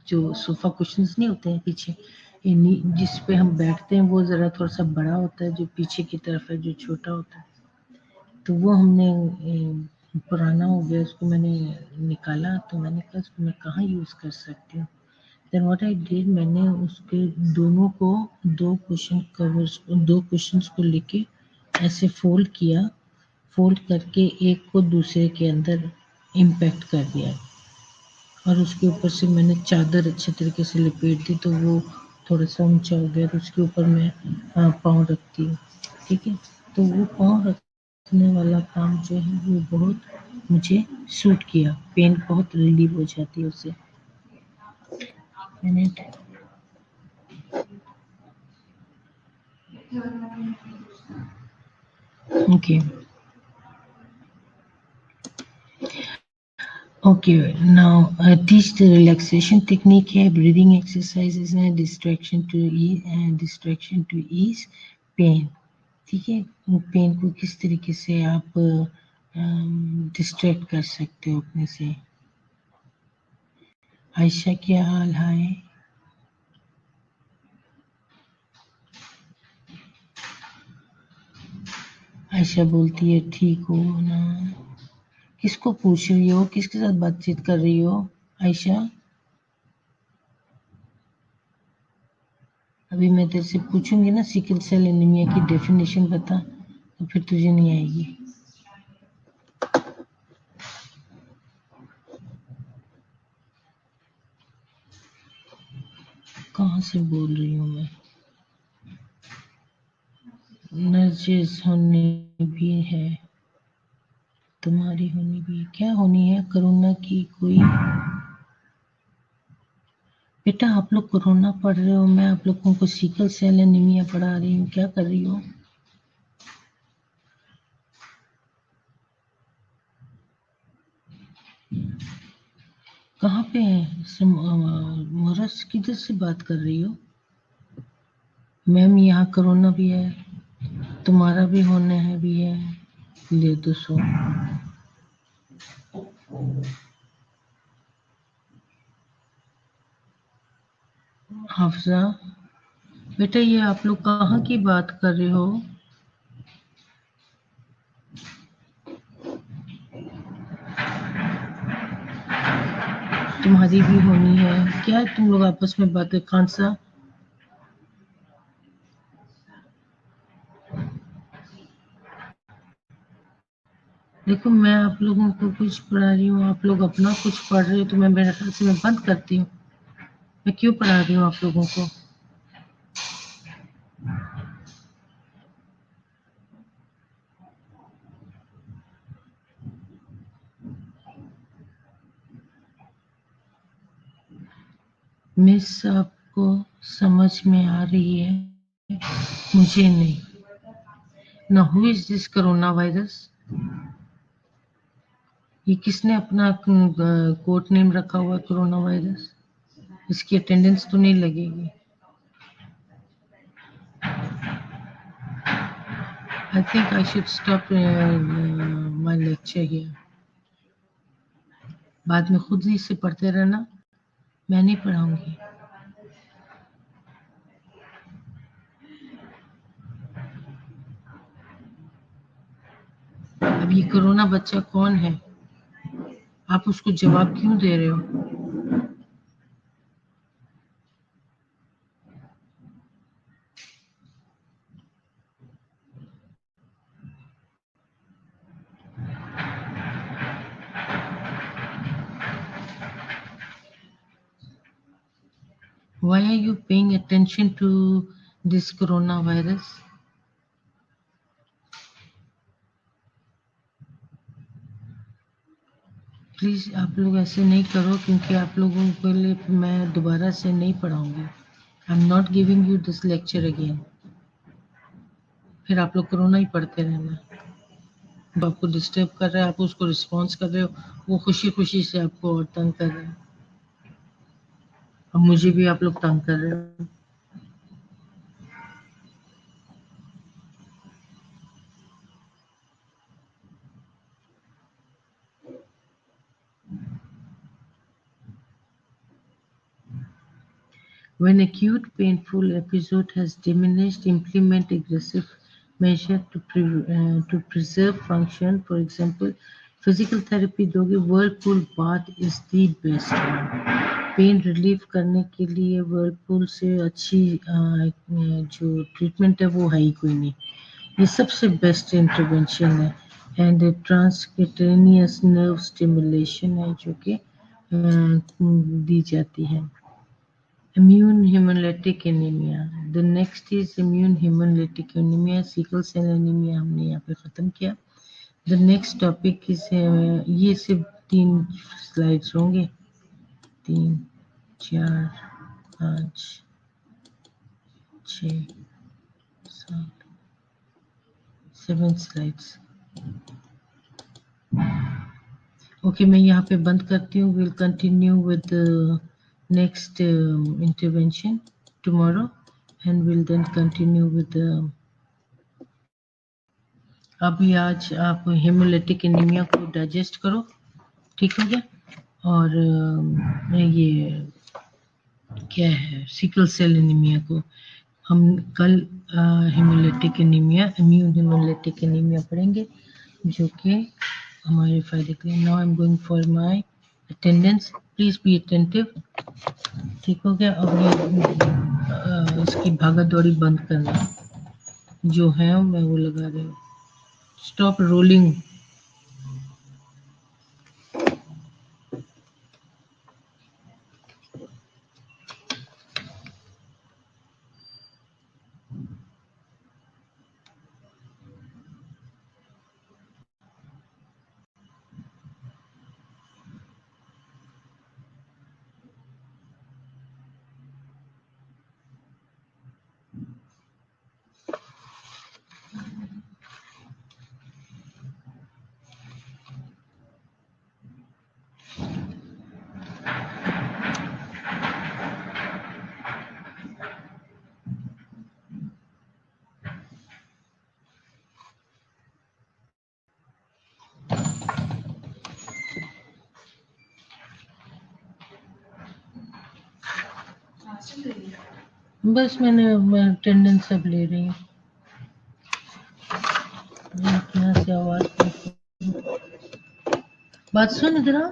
जो सोफा कुशन्स नहीं होते हैं पीछे, जिस पे हम बैठते हैं वो ज़रा थोड़ा सा बड़ा होता है, जो पीछे की तरफ है जो छोटा होता है, तो वो हमने पुराना हो गया, उसको मैंने निकाला, तो मैंने कहा उसको मैं कहाँ यूज़ कर सकती हूँ. देन व्हाट आई डिड, मैंने उसके दोनों को 2 कुशन्स को लेके ऐसे फोल्ड किया, फोल्ड करके एक को दूसरे के अंदर इम्पैक्ट कर दिया, और उसके ऊपर से मैंने चादर अच्छे तरीके से लपेट दी, तो वो थोड़ा सा ऊंचा हो गया, तो उसके ऊपर मैं पाँव रखती हूँ. ठीक है, तो वो पाँव रखने वाला काम जो है वो बहुत मुझे सूट किया, पेन बहुत रिलीव हो जाती है उससे. Minute. Okay. Okay, now teach the relaxation technique है, breathing exercises हैं, distraction to ease pain. ठीक है, पेन को किस तरीके से आप डिस्ट्रैक्ट कर सकते हो अपने से. आयशा क्या हाल है? आयशा बोलती है ठीक हो ना. किसको पूछ रही हो, किसके साथ बातचीत कर रही हो आयशा? अभी मैं तेरे से पूछूंगी ना सिकल सेल एनीमिया की डेफिनेशन बता, तो फिर तुझे नहीं आएगी. कहाँ से बोल रही हूँ मैं? नर्जिस होनी भी है, तुम्हारी होनी भी है. क्या होनी है? कोरोना की कोई? बेटा आप लोग कोरोना पढ़ रहे हो, मैं आप लोगों को सिकल सेल एनीमिया पढ़ा रही हूँ, क्या कर रही हो? कहाँ पे है मोरस, किधर से बात कर रही हो? मैम यहाँ कोरोना भी है, तुम्हारा भी होना है भी है. ले दो सो. हाफजा बेटा ये आप लोग कहाँ की बात कर रहे हो? तुम्हारी भी होनी है क्या? तुम लोग आपस में बातें. खान सा देखो, मैं आप लोगों को कुछ पढ़ा रही हूँ, आप लोग अपना कुछ पढ़ रहे हो, तो मैं मेरे ख्याल से मैं बंद करती हूँ. मैं क्यों पढ़ा रही हूँ आप लोगों को? मिस आपको समझ में आ रही है, मुझे नहीं. ना who is this corona virus? ये किसने अपना कोड नेम रखा हुआ है कोरोना वायरस? इसकी अटेंडेंस तो नहीं लगेगी. I think I should stop my lecture here. बाद में खुद ही से पढ़ते रहना, मैं नहीं पढ़ाऊंगी. अब ये कोरोना बच्चा कौन है? आप उसको जवाब क्यों दे रहे हो? Why are you paying attention to this coronavirus? Please आप लोग ऐसे नहीं करो, क्योंकि आप लोगों के लिए मैं दोबारा से नहीं पढ़ाऊंगी। I am not giving you this lecture again. फिर आप लोग कोरोना ही पढ़ते रहना। अब आपको डिस्टर्ब कर रहा है, आप उसको रिस्पॉन्स कर रहे हो, वो खुशी खुशी से आपको और तंग कर रहे हैं। अब मुझे भी आप लोग तंग कर रहे हो। When acute painful episode has diminished, implement aggressive measure to preserve function. For example, physical therapy दोगे, whirlpool bath is the best one. Pain relief करने के लिए whirlpool से अच्छी जो ट्रीटमेंट है वो है ही कोई नहीं। ये सबसे बेस्ट इंटरवेंशन है। एंड ट्रांसक्यूटेनियस नर्व स्टिमुलेशन है जो कि दी जाती है। Immune hemolytic anemia. The next is immune hemolytic anemia. Sickle cell anaemia हमने यहाँ पे खत्म किया। The next topic is ये सिर्फ 3 स्लाइड्स होंगे, 3, 4, 5, 6, 7, 7 स्लाइड्स। ओके, मैं यहाँ पे बंद करती हूँ। We'll continue with the next intervention tomorrow and we'll then continue with the अभी आज आप हेमोलिटिक एनीमिया को डाइजेस्ट करो, ठीक हो गया? और ये क्या है, सिकल सेल एनीमिया को हम कल haemolytic anaemia, immune haemolytic anaemia पढ़ेंगे, जो कि हमारे फायदे के लिए। Now I am going for my attendance, please be attentive, ठीक हो गया? अब ये इसकी भागा दौड़ी बंद करना जो है मैं वो लगा रही हूँ। Stop rolling. बस मैं अटेंडेंस सब ले रही हूँ। यहाँ से आवाज बात सुन इधर।